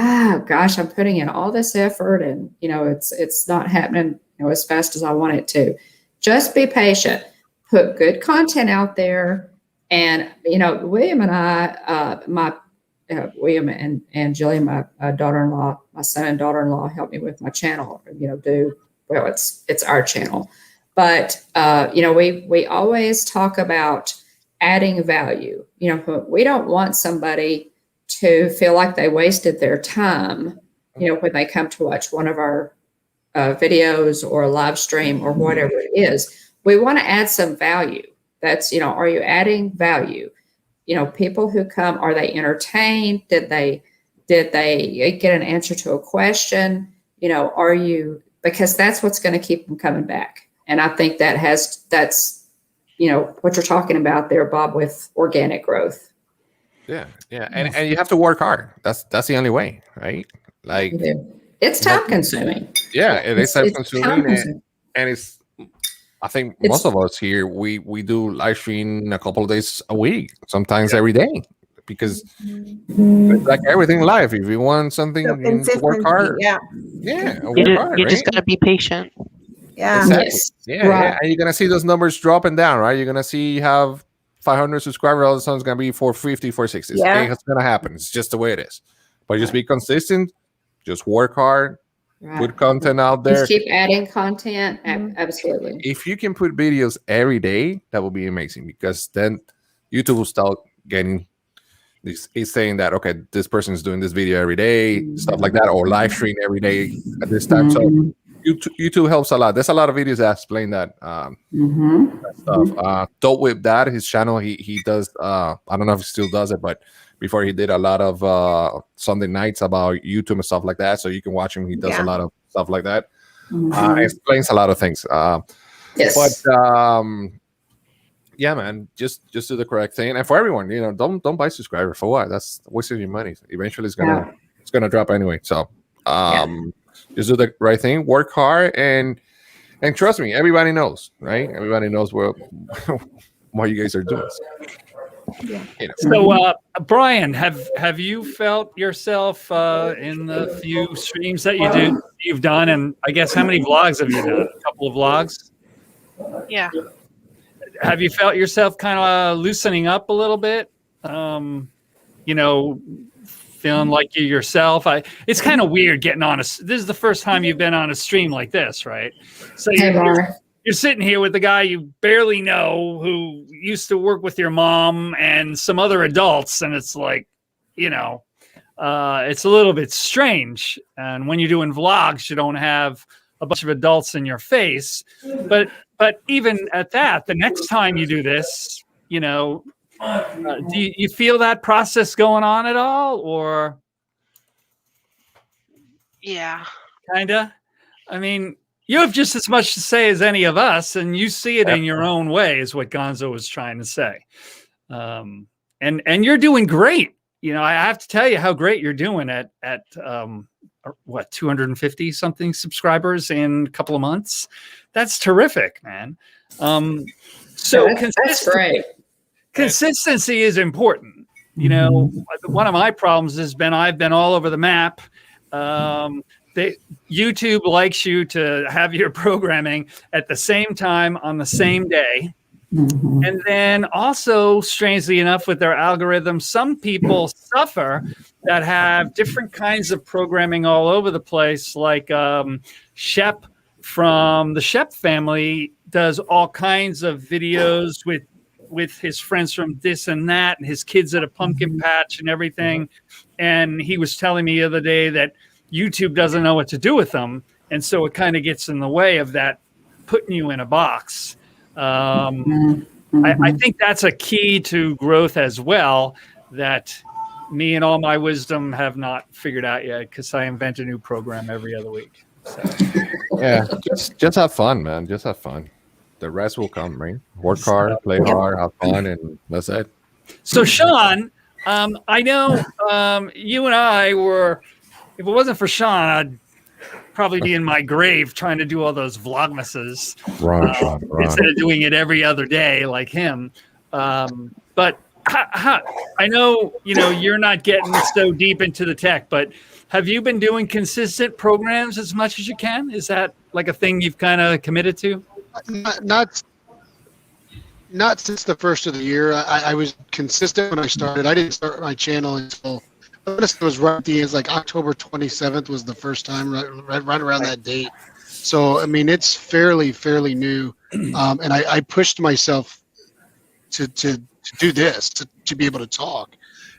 S4: gosh, I'm putting in all this effort and, it's not happening, as fast as I want it to. Just be patient, put good content out there. And, William and I, William and Jillian, my daughter-in-law, my son and daughter-in-law helped me with my channel, it's our channel. But, we always talk about adding value. We don't want somebody to feel like they wasted their time, when they come to watch one of our videos or a live stream or whatever it is. We want to add some value. That's, are you adding value? People who come, are they entertained? Did they get an answer to a question? Because that's what's going to keep them coming back. And I think that's what you're talking about there, Bob, with organic growth.
S2: Yeah. And you have to work hard. That's the only way, right? Like
S4: it's time consuming.
S2: Yeah, it is time consuming, and it's. I think most of us here we do live stream a couple of days a week, sometimes every day, because it's like everything in life. If you want something, you need to work hard.
S5: You just gotta be patient.
S6: Yeah.
S2: Exactly.
S4: Yes.
S2: Yeah. And you're gonna see those numbers dropping down, right? You're gonna see you have 500 subscribers, all of a sudden it's gonna be 450, 460.
S6: Yeah.
S2: It's gonna happen. It's just the way it is. But just be consistent, just work hard, put content out there.
S4: Just keep adding content. Absolutely.
S2: If you can put videos every day, that will be amazing, because then YouTube will start getting this. It's saying that, okay, this person is doing this video every day, stuff like that, or live stream every day at this time. So YouTube helps a lot. There's a lot of videos that explain that, that stuff. Don't Whip That, his channel, he does. I don't know if he still does it, but before he did a lot of Sunday nights about YouTube and stuff like that. So you can watch him. He does a lot of stuff like that. Explains a lot of things.
S4: Yes.
S2: But yeah, man, just do the correct thing. And for everyone, don't buy subscribers. For what? That's wasting your money. Eventually it's gonna drop anyway. So just do the right thing, work hard, and trust me, everybody knows, right? Everybody knows what you guys are doing.
S1: So, Brian, have you felt yourself in the few streams that you've done, and I guess how many vlogs have you done? A couple of vlogs.
S5: Yeah.
S1: Have you felt yourself kind of loosening up a little bit? Feeling like you're yourself. It's kind of weird getting on this is the first time you've been on a stream like this, right? So you're sitting here with the guy you barely know who used to work with your mom and some other adults, and it's like, it's a little bit strange. And when you're doing vlogs, you don't have a bunch of adults in your face. But even at that, the next time you do this, do you feel that process going on at all, or?
S5: Yeah.
S1: Kinda. I mean, you have just as much to say as any of us, and you see it in your own way, is what Gonzo was trying to say. And you're doing great. I have to tell you how great you're doing at 250 something subscribers in a couple of months. That's terrific, man. So
S4: that's great.
S1: Consistency is important. One of my problems has been I've been all over the map. YouTube likes you to have your programming at the same time on the same day. And then also, strangely enough, with their algorithm, some people suffer that have different kinds of programming all over the place. Like Shep from the Shep family does all kinds of videos with his friends from this and that, and his kids at a pumpkin patch and everything. And he was telling me the other day that YouTube doesn't know what to do with them. And so it kind of gets in the way of that, putting you in a box. I think that's a key to growth as well, that me and all my wisdom have not figured out yet, because I invent a new program every other week. So.
S2: Yeah, just have fun, man. Just have fun. The rest will come, right? Work hard, play hard, have fun, and that's it.
S1: So, Sean, I know you and I were, if it wasn't for Sean, I'd probably be in my grave trying to do all those vlogmases instead of doing it every other day like him. But I know, you're not getting so deep into the tech, but have you been doing consistent programs as much as you can? Is that like a thing you've kind of committed to?
S3: Not since the first of the year. I was consistent when I started. I didn't start my channel until it was right at the end. Like October 27th was the first time, right around that date. So I mean, it's fairly new, and I pushed myself to do this, to be able to talk.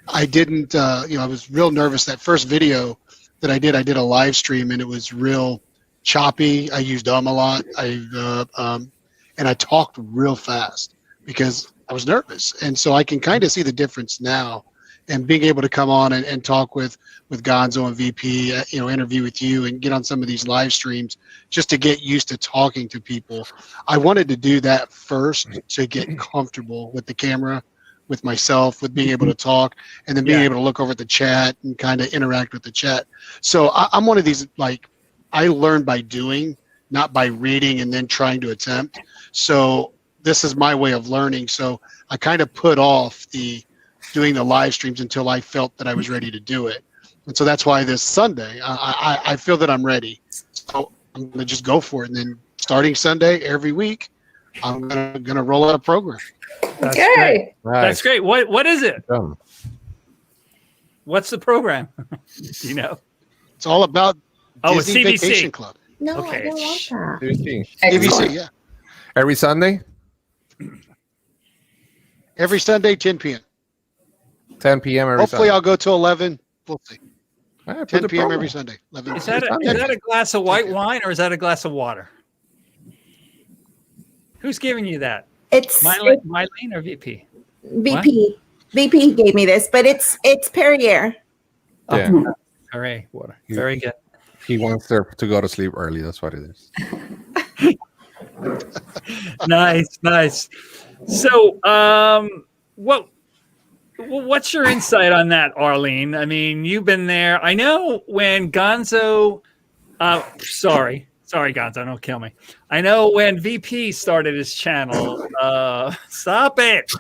S3: I didn't, I was real nervous. That first video that I did a live stream, and it was real choppy. I used a lot. And I talked real fast because I was nervous. And so I can kind of see the difference now. And being able to come on and talk with Gonzo and VP, interview with you and get on some of these live streams just to get used to talking to people. I wanted to do that first to get comfortable with the camera, with myself, with being able to talk, and then being able to look over at the chat and kind of interact with the chat. So I'm one of these, like, I learn by doing, not by reading and then trying to attempt. So this is my way of learning. So I kind of put off doing the live streams until I felt that I was ready to do it. And so that's why this Sunday, I feel that I'm ready. So I'm going to just go for it. And then starting Sunday every week, I'm going to roll out a program.
S1: That's
S4: Okay.
S1: great.
S2: Nice.
S1: That's great. What is it? What's the program? Do you know?
S3: It's all about
S1: It's
S3: Disney
S1: CBC.
S3: Vacation Club.
S6: No,
S1: Okay.
S6: I don't want that.
S3: ABC, yeah.
S2: Every Sunday,
S3: Every Sunday, 10 p.m.
S2: 10 p.m. every
S3: Hopefully,
S2: Sunday.
S3: I'll go to 11. We'll see.
S2: All right, put
S3: 10
S2: the
S3: p.m.
S2: promo.
S3: every Sunday. 11
S1: Is that a glass of white wine or is that a glass of water? Who's giving you that?
S6: It's
S1: Mylene or VP?
S6: VP. VP gave me this, but it's Perrier.
S2: Yeah.
S1: All right, water. Very good.
S2: He wants her to go to sleep early. That's what it is.
S1: Nice. So, what's your insight on that, Arlene? I mean, you've been there. I know when Gonzo, sorry, Gonzo, don't kill me. I know when VP started his channel. Stop it.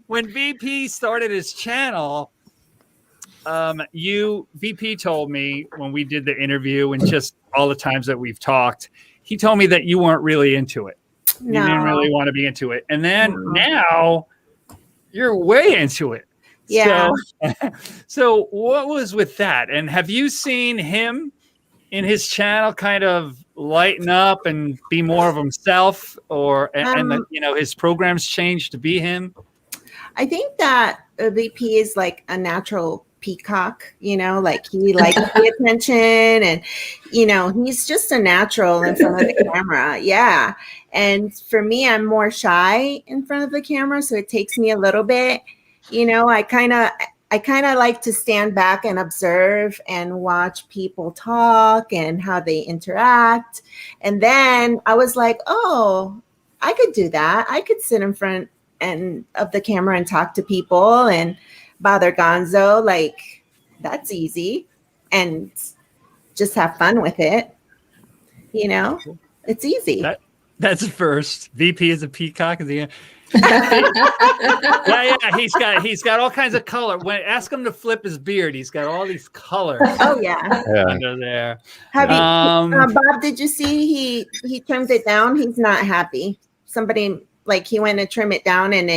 S1: When VP started his channel, VP told me when we did the interview and just all the times that we've talked, he told me that you weren't really into it.
S6: No.
S1: You didn't really want to be into it. And then now you're way into it.
S6: Yeah.
S1: So what was with that? And have you seen him in his channel kind of lighten up and be more of himself, and his programs change to be him?
S6: I think that VP is like a natural peacock, like he likes the attention, and he's just a natural in front of the camera. Yeah. And for me, I'm more shy in front of the camera, so it takes me a little bit. I kind of like to stand back and observe and watch people talk and how they interact. And then I was like, oh, I could do that. I could sit in front of the camera and talk to people and bother Gonzo. Like, that's easy, and just have fun with it. It's easy.
S1: That's a first. VP is a peacock. Yeah. He's got all kinds of color. Ask him to flip his beard, he's got all these colors.
S6: Oh yeah.
S1: Under there.
S6: Have you, Bob? Did you see he trimmed it down? He's not happy. Somebody he went to trim it down, and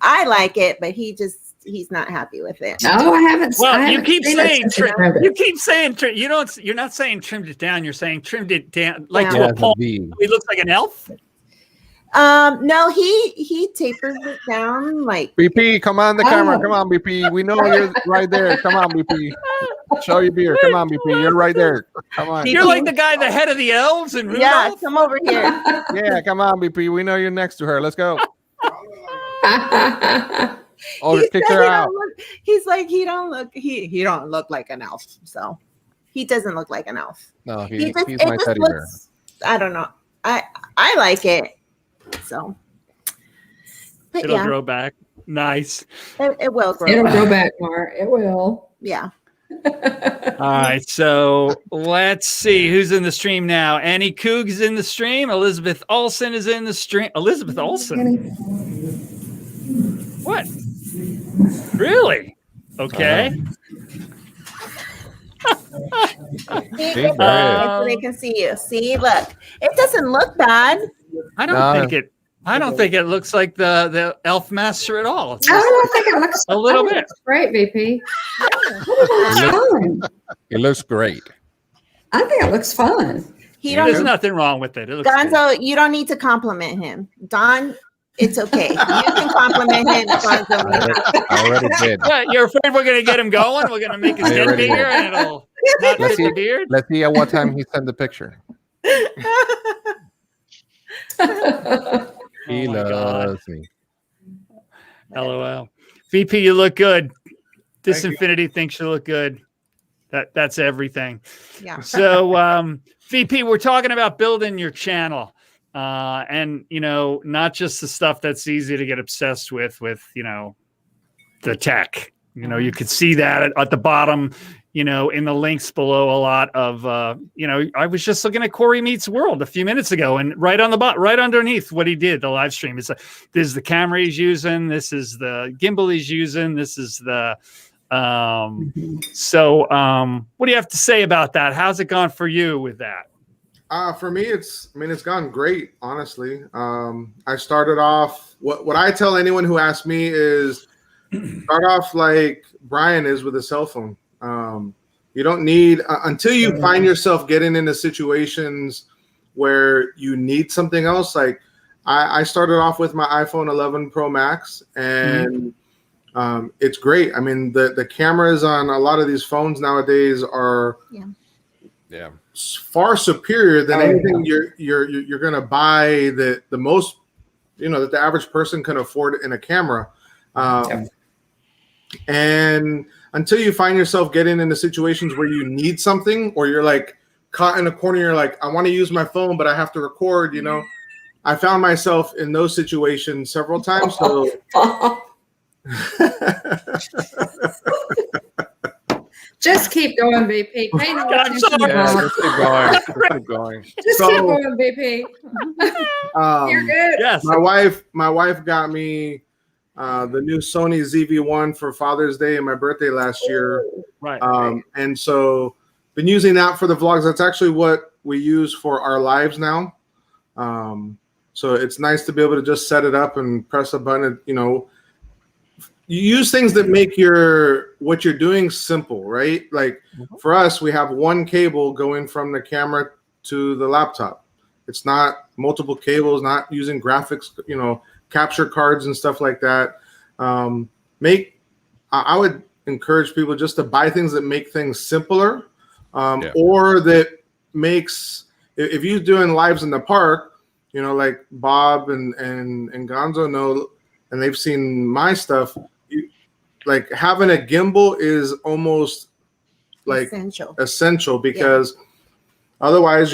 S6: I like it, but he's not happy with it.
S4: No, I haven't.
S1: Well, you keep saying you're not saying trimmed it down. You're saying trimmed it down to a point. He looks like an elf.
S6: No, he tapers it down like.
S2: BP, come on the camera. Come on, BP. We know you're right there. Come on, BP. Show your beard. Come on, BP. You're right there. Come on.
S1: You're like the guy, the head of the elves, and Rudolph.
S6: Yeah, come over here.
S2: Yeah, come on, BP. We know you're next to her. Let's go. Kick her out.
S6: He's like, he don't look like an elf. So he doesn't look like an elf.
S2: No, he's my teddy bear.
S6: I don't know. I like it. So
S1: it'll grow back. Nice.
S6: It will grow.
S4: It'll grow back more. It will.
S6: Yeah.
S1: All right. So let's see who's in the stream now. Annie Coog is in the stream. Elizabeth Olsen is in the stream. Elizabeth Olsen. What? Really? Okay.
S6: So they can see you. See, look, it doesn't look bad.
S1: I don't think it looks like the elf master at all.
S4: I don't think it looks
S1: a little bit.
S4: Great, VP.
S2: It looks great.
S4: I think it looks fun.
S1: There's nothing wrong with it. It looks
S6: Gonzo,
S1: good.
S6: You don't need to compliment him. Don, it's okay. You can compliment him.
S2: I already did.
S1: What, you're afraid we're going to get him going? We're going to make his head bigger and it'll not fit the beard?
S2: Let's see at what time he sent the picture. He loves me.
S1: LOL. VP, you look good. Disinfinity thinks you look good. That's everything.
S6: Yeah.
S1: So, VP, we're talking about building your channel. and not just the stuff that's easy to get obsessed with the tech. You could see that at the bottom, in the links below, a lot of, I was just looking at Corey Meets World a few minutes ago, and right on the bottom, right underneath what he did, the live stream, this is the camera he's using. This is the gimbal he's using. This is the, what do you have to say about that? How's it gone for you with that?
S2: For me, it's gone great, honestly. I started off, what I tell anyone who asks me is start off like Brian is with a cell phone. You don't need, until you find yourself getting into situations where you need something else. Like I started off with my iPhone 11 Pro Max, and it's great. I mean, the cameras on a lot of these phones nowadays are far superior than anything you're gonna buy the most, that the average person can afford in a camera. And until you find yourself getting into situations where you need something, or you're like caught in a corner, you're like, I want to use my phone, but I have to record, I found myself in those situations several times. So
S4: just keep going, VP. Pay no attention to
S2: just keep going.
S4: Just keep going, VP. You're good.
S1: Yes.
S2: My wife got me the new Sony ZV-1 for Father's Day and my birthday last year.
S1: Right.
S2: And so been using that for the vlogs. That's actually what we use for our lives now. So it's nice to be able to just set it up and press a button. You use things that make what you're doing simple, right? Like for us, we have one cable going from the camera to the laptop. It's not multiple cables, not using graphics, capture cards and stuff like that. I would encourage people just to buy things that make things simpler, or that makes, if you're doing lives in the park, like Bob and Gonzo know, and they've seen my stuff, like having a gimbal is almost like essential because otherwise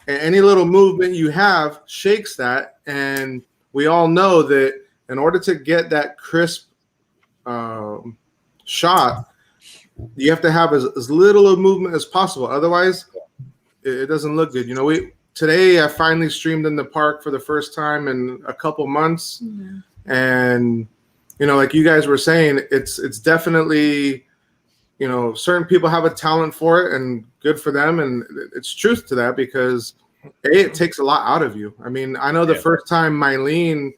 S2: any little movement you have shakes that. And we all know that in order to get that crisp shot, you have to have as little of movement as possible. Otherwise, it doesn't look good. Today I finally streamed in the park for the first time in a couple months, and like you guys were saying, it's definitely, certain people have a talent for it, and good for them, and it's truth to that because it takes a lot out of you. I mean, I know the first time Mylene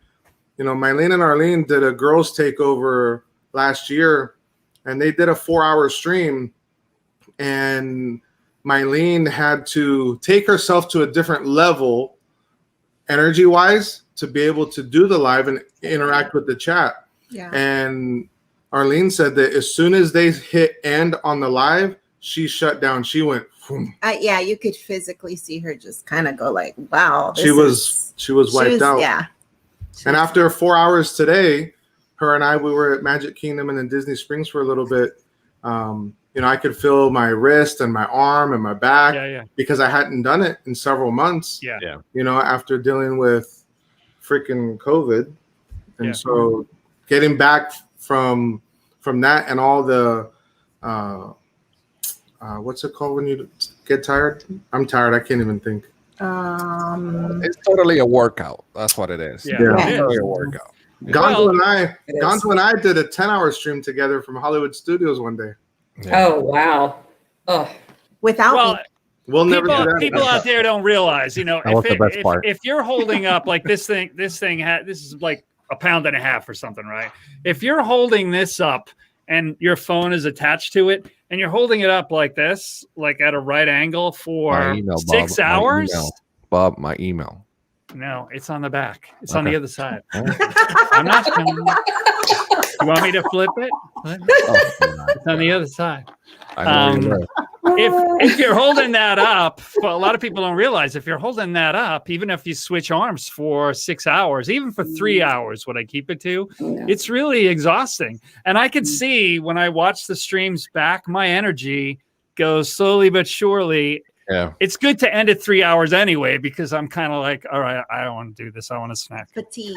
S2: and Arlene did a girls takeover last year, and they did a 4-hour stream, and Mylene had to take herself to a different level energy wise to be able to do the live and interact with the chat. And Arlene said that as soon as they hit end on the live, she shut down. She went,
S6: you could physically see her just kind of go like, wow.
S2: She was wiped out.
S6: Yeah.
S2: And after 4 hours today, her and we were at Magic Kingdom and in Disney Springs for a little bit. I could feel my wrist and my arm and my back because I hadn't done it in several months. After dealing with freaking COVID. And so getting back from that and all the what's it called when you get tired? I'm tired. I can't even think.
S7: It's totally a workout. That's what it is.
S2: Yeah.
S7: It's totally a workout.
S2: Gonzo and I did a 10-hour stream together from Hollywood Studios one day.
S4: Oh wow!
S6: Without me.
S2: We'll never do that.
S1: People out there don't realize,
S7: that was the best part.
S1: If you're holding up like this is like 1.5 pounds or something, right? If you're holding this up and your phone is attached to it, and you're holding it up like this, like at a right angle for 6 hours.
S7: Bob, my email.
S1: No, it's on the back. It's on the other side. I'm not coming. You want me to flip it? It's on the other side. If you're holding that up, well, a lot of people don't realize if you're holding that up, even if you switch arms for 6 hours, even for 3 hours, what I keep it to, it's really exhausting. And I could see when I watch the streams back, my energy goes slowly but surely.
S2: Yeah.
S1: It's good to end at 3 hours anyway, because I'm kind of like, all right, I don't want to do this. I want to snack.
S6: Fatigued.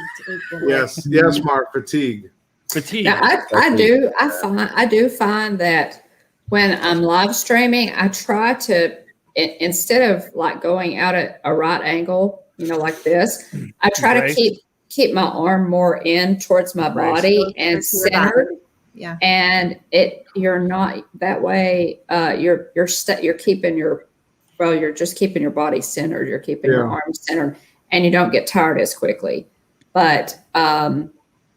S8: Yes, Mark. Fatigue.
S1: Fatigue.
S4: Now, I do find that when I'm live streaming, I try to, instead of like going out at a right angle, like this, I try to keep my arm more in towards my body and centered.
S6: Yeah.
S4: And you're not that way. You're keeping you're just keeping your body centered. You're keeping your arms centered, and you don't get tired as quickly. But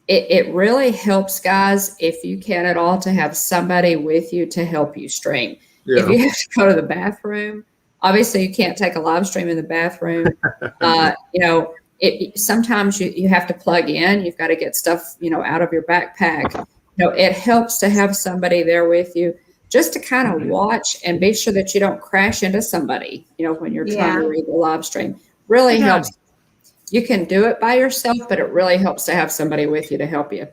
S4: it really helps, guys, if you can at all, to have somebody with you to help you stream.
S8: Yeah.
S4: If you have to go to the bathroom, obviously you can't take a live stream in the bathroom. Sometimes you have to plug in. You've got to get stuff, out of your backpack. It helps to have somebody there with you, just to kind of watch and be sure that you don't crash into somebody, when you're trying to read the live stream. Really helps. You can do it by yourself, but it really helps to have somebody with you to help you.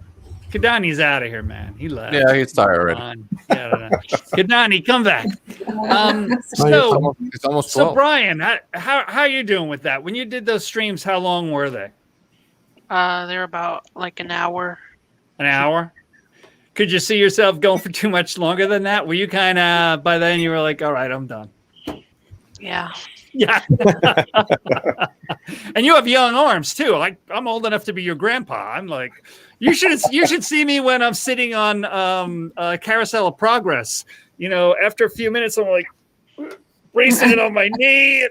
S1: Kadani's out of here, man. He left.
S2: Yeah, he's tired already.
S1: Kadani, come back.
S2: It's almost 12.
S1: Brian, how are you doing with that? When you did those streams, how long were they?
S5: They're about like an hour.
S1: An hour? Could you see yourself going for too much longer than that? Were you kind of, by then you were like, all right, I'm done.
S5: Yeah.
S1: Yeah. And you have young arms too. Like, I'm old enough to be your grandpa. I'm like, you should see me when I'm sitting on Carousel of Progress. After a few minutes, I'm like bracing it on my knee.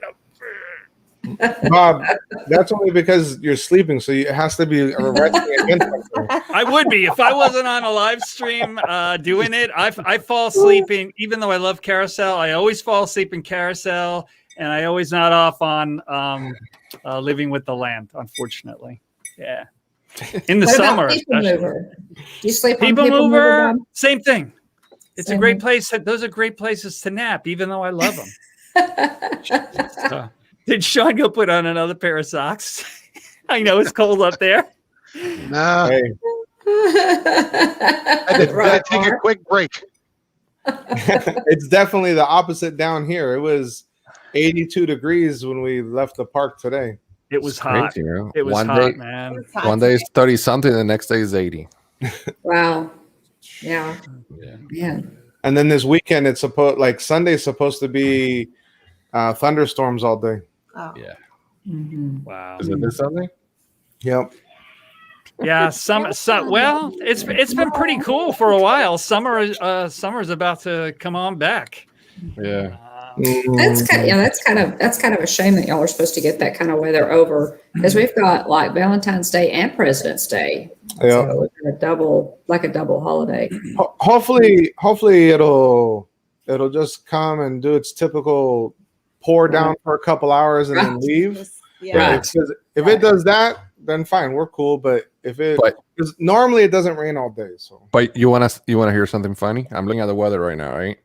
S1: And
S8: Bob, that's only because you're sleeping, so it has to be resting against something.
S1: I would be if I wasn't on a live stream doing it. I fall asleep even though I love Carousel. I always fall asleep in Carousel, and I always nod off on Living with the Land. Unfortunately, yeah. In the summer,
S4: People Mover? Do you sleep on
S1: People
S4: People
S1: Mover?
S4: Mover?
S1: Same thing. It's
S4: Same
S1: a great
S4: thing.
S1: place. Those are great places to nap, even though I love them. Did Sean go put on another pair of socks? I know it's cold up there.
S3: No.
S8: Hey.
S3: I did take a quick break.
S8: It's definitely the opposite down here. It was 82 degrees when we left the park today.
S1: It was hot.
S2: Crazy, you know?
S1: It was
S2: one
S1: hot,
S2: day,
S1: man.
S2: One day is 30 something, the next day is 80.
S4: Wow. Yeah.
S2: Yeah.
S8: And then this weekend, it's Sunday's supposed to be thunderstorms all day.
S6: Oh.
S2: Yeah.
S4: Mm-hmm.
S1: Wow.
S2: Is it this Sunday?
S8: Yep.
S1: Yeah, well, it's been pretty cool for a while. Summer's about to come on back.
S2: Yeah.
S4: That's kind of a shame that y'all are supposed to get that kind of weather over, because we've got like Valentine's Day and President's Day.
S8: Yeah.
S4: So it's a double holiday.
S8: Hopefully it'll just come and do its typical pour down for a couple hours and then leave.
S6: Yeah.
S4: Right.
S8: If it does that, then fine, we're cool. But because normally it doesn't rain all day. So,
S2: but you wanna hear something funny? I'm looking at the weather right now, right?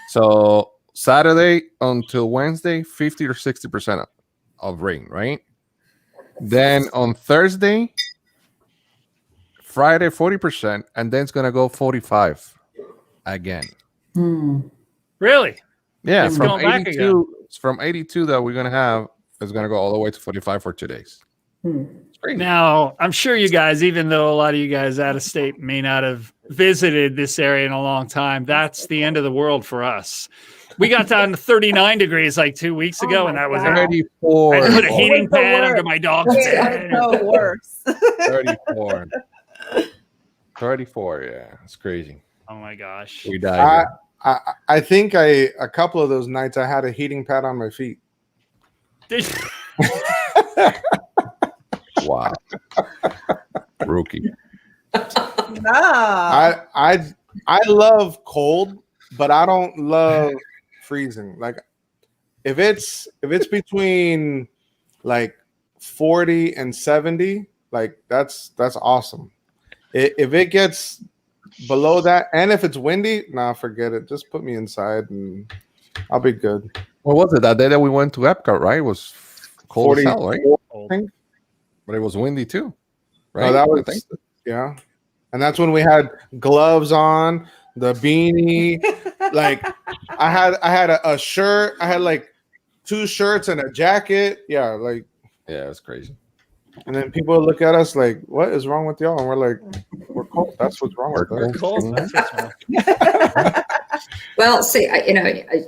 S2: So Saturday until Wednesday, 50 or 60% of rain, right? Then on Thursday, Friday, 40%, and then it's gonna go 45 again.
S1: Really?
S2: Yeah,
S1: It's
S2: from
S1: going back
S2: 82. It's from 82 that we're gonna have. It's gonna go all the way to 45 for 2 days. It's crazy.
S1: Now, I'm sure you guys, even though a lot of you guys out of state may not have visited this area in a long time, that's the end of the world for us. We got down to 39 degrees like 2 weeks ago, and that was it.
S2: 34.
S1: I put a heating
S6: It was the
S1: pad
S6: worst.
S1: under my dog's bed.
S6: No worse.
S2: 34. 34, yeah. It's crazy.
S1: Oh my gosh.
S2: We died.
S8: I think a couple of those nights I had a heating pad on my feet.
S2: Wow. Rookie.
S6: No.
S8: I love cold, but I don't love freezing. Like if it's between like 40 and 70, like that's awesome. If it gets below that, and if it's windy, nah, forget it. Just put me inside and I'll be good.
S2: What was it? That day that we went to Epcot, right? It was cold as hell, right?
S8: I think.
S2: But it was windy too. Right?
S8: No, that
S2: I
S8: was
S2: think.
S8: yeah. And that's when we had gloves on, the beanie. Like I had a shirt. I had like 2 shirts and a jacket. Yeah, like
S2: it's crazy.
S8: And then people look at us like, "What is wrong with y'all?" And we're like, "We're cold. That's what's wrong with us."
S1: We're cold. That's what's wrong.
S4: Well, see,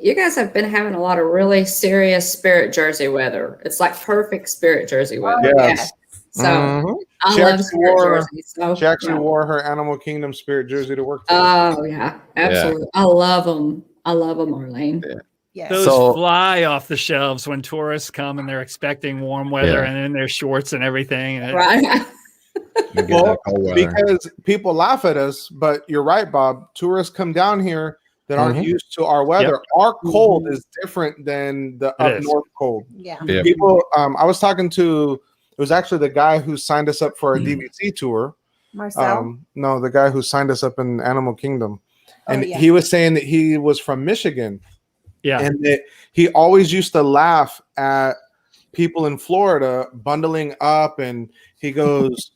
S4: you guys have been having a lot of really serious Spirit jersey weather. It's like perfect Spirit jersey weather.
S8: Yes.
S4: So I
S8: She
S4: love
S8: actually
S4: Spirit
S8: wore-
S4: jersey. So,
S8: She actually wore her Animal Kingdom Spirit jersey to work today.
S4: Oh yeah, absolutely. I love them. I love them, Arlene.
S6: Yeah.
S1: Those
S2: So-
S1: fly off the shelves when tourists come and they're expecting warm weather and in their shorts and everything. And
S4: Right.
S2: You get
S8: Well,
S2: that cold weather.
S8: because people laugh at us, but you're right, Bob. Tourists come down here that aren't used to our weather. Our cold is different than the up
S1: is.
S8: north cold.
S6: Yeah.
S2: Yeah.
S8: People, I was talking to, it was actually the guy who signed us up for our DVC tour.
S6: Marcel.
S8: No, the guy who signed us up in Animal Kingdom. And
S6: yeah.
S8: he was saying that he was from Michigan.
S1: Yeah.
S8: And that he always used to laugh at people in Florida bundling up. And he goes,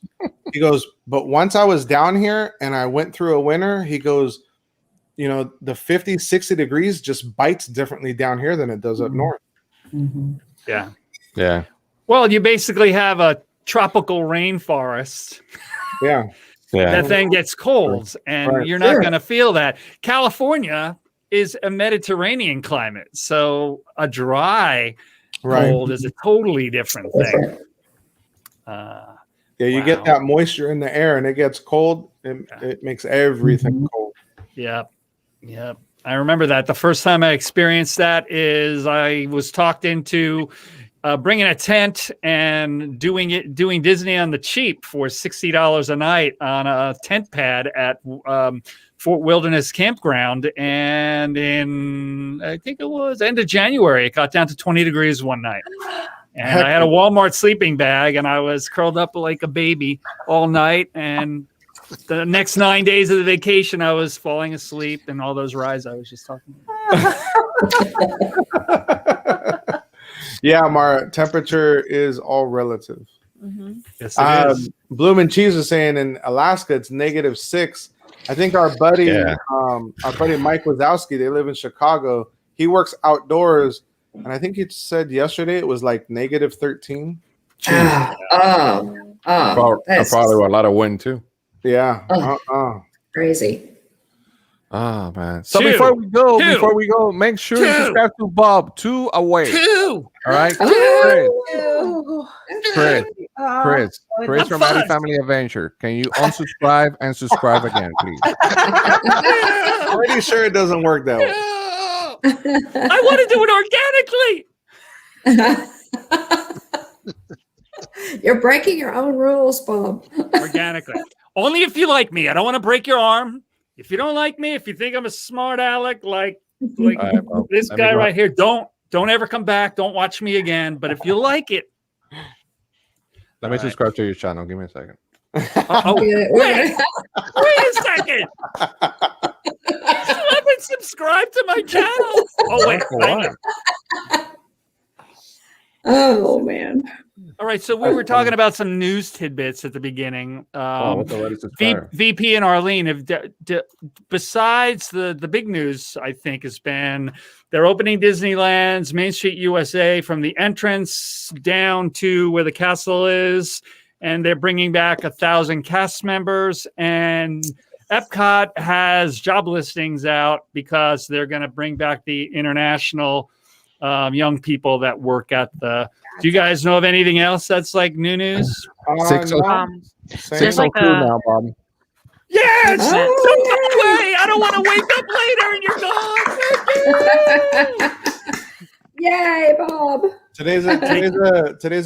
S8: but once I was down here and I went through a winter, he goes, the 50, 60 degrees just bites differently down here than it does up north.
S1: Yeah.
S2: Yeah.
S1: Well, you basically have a tropical rainforest
S8: Yeah.
S1: that then gets cold, and you're not going to feel that. California is a Mediterranean climate, so a dry cold is a totally different thing.
S8: You get that moisture in the air and it gets cold. It makes everything cold.
S1: Yep. I remember that the first time I experienced that is I was talked into bringing a tent and doing Disney on the cheap for $60 a night on a tent pad at Fort Wilderness Campground. And in, I think it was end of January, it got down to 20 degrees one night. And I had a Walmart sleeping bag and I was curled up like a baby all night. And the next 9 days of the vacation, I was falling asleep and all those rides I was just talking about.
S8: Yeah, Mara, temperature is all relative.
S1: Yes, it is.
S8: Bloom and Cheese is saying in Alaska it's -6. I think our buddy Mike Wazowski, they live in Chicago. He works outdoors, and I think he said yesterday it was like -13.
S2: Probably a lot of wind too.
S8: Yeah.
S4: Crazy.
S2: Oh man. So before we go, make sure you subscribe to Bob. 2 away. 2. All right. Chris from Addy Family Adventure. Can you unsubscribe and subscribe again, please?
S8: Pretty sure it doesn't work that way.
S1: I want to do it organically.
S4: You're breaking your own rules, Bob.
S1: Organically. Only if you like me. I don't want to break your arm. If you don't like me, if you think I'm a smart aleck like this guy right here, don't ever come back. Don't watch me again. But if you like it,
S2: let me subscribe to your channel. Give me a second.
S1: Wait a second. You haven't subscribed to my channel. Oh wait.
S4: Oh man.
S1: All right, so we were talking about some news tidbits at the beginning. VP and Arlene have, besides the big news, I think, has been they're opening Disneyland's Main Street USA from the entrance down to where the castle is, and they're bringing back 1,000 cast members. And Epcot has job listings out because they're going to bring back the international young people that work at the. Do you guys know of anything else that's like new news?
S2: 6:02 now, Bob.
S1: Yes! Way! I don't want to wake up later and you're gone.
S4: Yay, Bob!
S8: Today's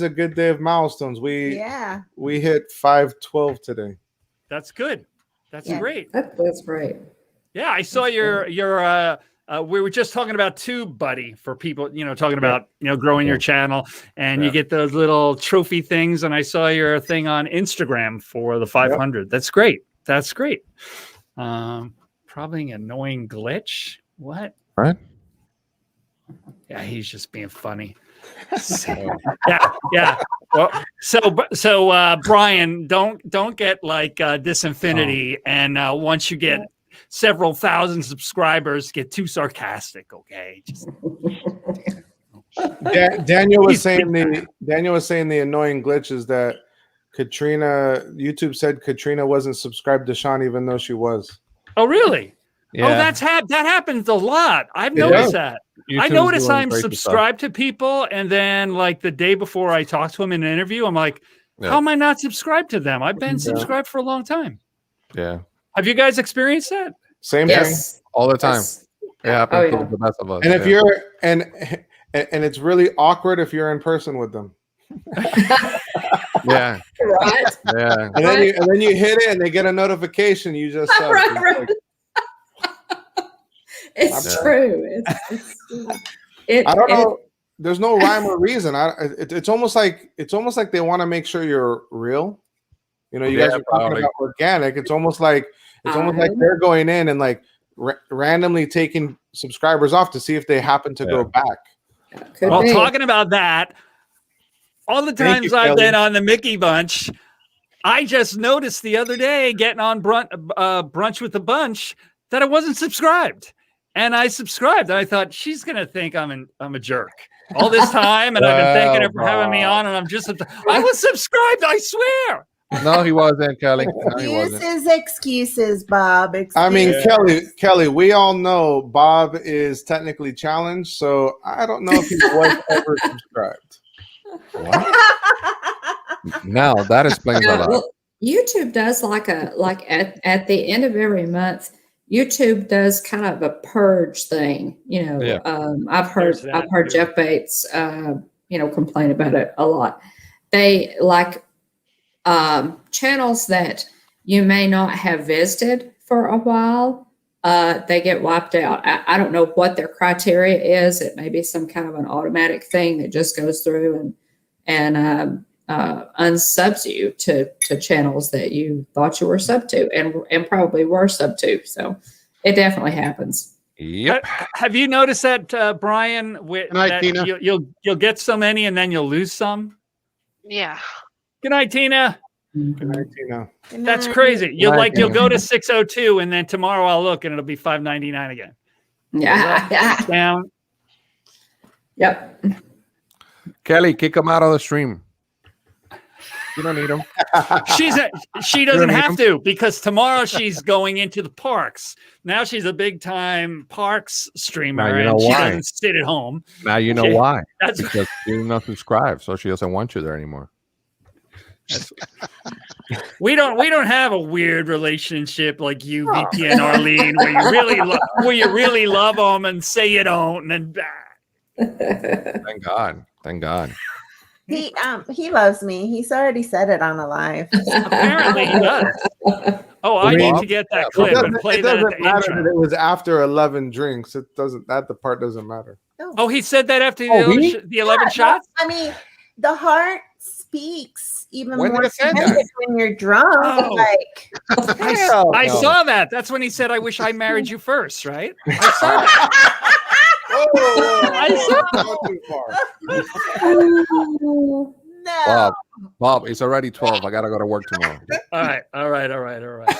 S8: a good day of milestones. We hit 512 today.
S1: That's good. That's great.
S4: That's great.
S1: Yeah, I saw your we were just talking about TubeBuddy for people, talking about, growing your channel, and you get those little trophy things. And I saw your thing on Instagram for the 500. That's great. That's great. Probably an annoying glitch. What?
S2: Right.
S1: Yeah, he's just being funny. Yeah. Well, so Brian, don't get like Disinfinity, and once you get several thousand subscribers, get too sarcastic. Okay.
S8: Daniel was saying the annoying glitch is that YouTube said Katrina wasn't subscribed to Sean even though she was.
S1: Oh, really?
S2: Yeah.
S1: Oh, that happens a lot. I've noticed that. I notice I'm subscribed to people, and then like the day before I talk to them in an interview, I'm like, how am I not subscribed to them? I've been subscribed for a long time.
S2: Yeah.
S1: Have you guys experienced that?
S8: Same thing.
S2: All the time. It happens to the best of us.
S8: And if you're and it's really awkward if you're in person with them.
S2: Yeah.
S4: Right.
S2: Yeah.
S8: And then you hit it and they get a notification. You just
S4: Right. It's true.
S8: I don't know. There's no rhyme or reason. It's almost like they want to make sure you're real. You guys are talking about organic. It's almost like they're going in and like randomly taking subscribers off to see if they happen to go back.
S1: Talking about that, all the times I've been on the Mickey Bunch, I just noticed the other day getting on Brunch with the Bunch that I wasn't subscribed. And I subscribed. And I thought, she's going to think I'm a jerk all this time. And I've been thanking her for having me on. And I was subscribed, I swear.
S2: No, he wasn't, Kelly. No,
S6: Excuses, Bob.
S8: I mean, Kelly, we all know Bob is technically challenged. So I don't know if he was ever subscribed.
S2: What? Now that explains a lot.
S4: Well, YouTube does like at the end of every month, YouTube does kind of a purge thing, I've heard Jeff Bates, complain about it a lot. They like channels that you may not have visited for a while. They get wiped out. I don't know what their criteria is. It may be some kind of an automatic thing that just goes through and unsubs you to channels that you thought you were sub to and probably were sub to. So it definitely happens.
S2: Yep.
S1: Have you noticed that, Brian? You'll get so many and then you'll lose some.
S5: Yeah.
S1: Good night, Tina.
S8: Good night, Tina.
S1: That's crazy. You'll go to 602 and then tomorrow I'll look and it'll be $5.99 again.
S4: Yeah.
S1: Down.
S4: Yep.
S2: Kelly, kick him out of the stream. You don't need him.
S1: She doesn't have to, because tomorrow she's going into the parks. Now she's a big time parks streamer, and she doesn't sit at home.
S2: Now you know why. Because you're not subscribed, so she doesn't want you there anymore.
S1: We don't have a weird relationship like you, VP and Arlene, where you really love them and say you don't, and then
S2: Thank God.
S6: He loves me. He's already said it on a live.
S1: Apparently he does. Oh, I need to get that clip and play that. It doesn't
S8: matter that it was after 11 drinks. It doesn't. The part doesn't matter.
S1: Oh, he said that after the 11 shots.
S6: I mean, the heart speaks even
S2: When
S6: more
S2: did it say that?
S6: when you're drunk.
S1: Oh. I
S2: no.
S1: saw that. That's when he said, "I wish I married you first," right? I saw that.
S6: No.
S2: Bob, it's already 12. I gotta go to work tomorrow.
S1: All right.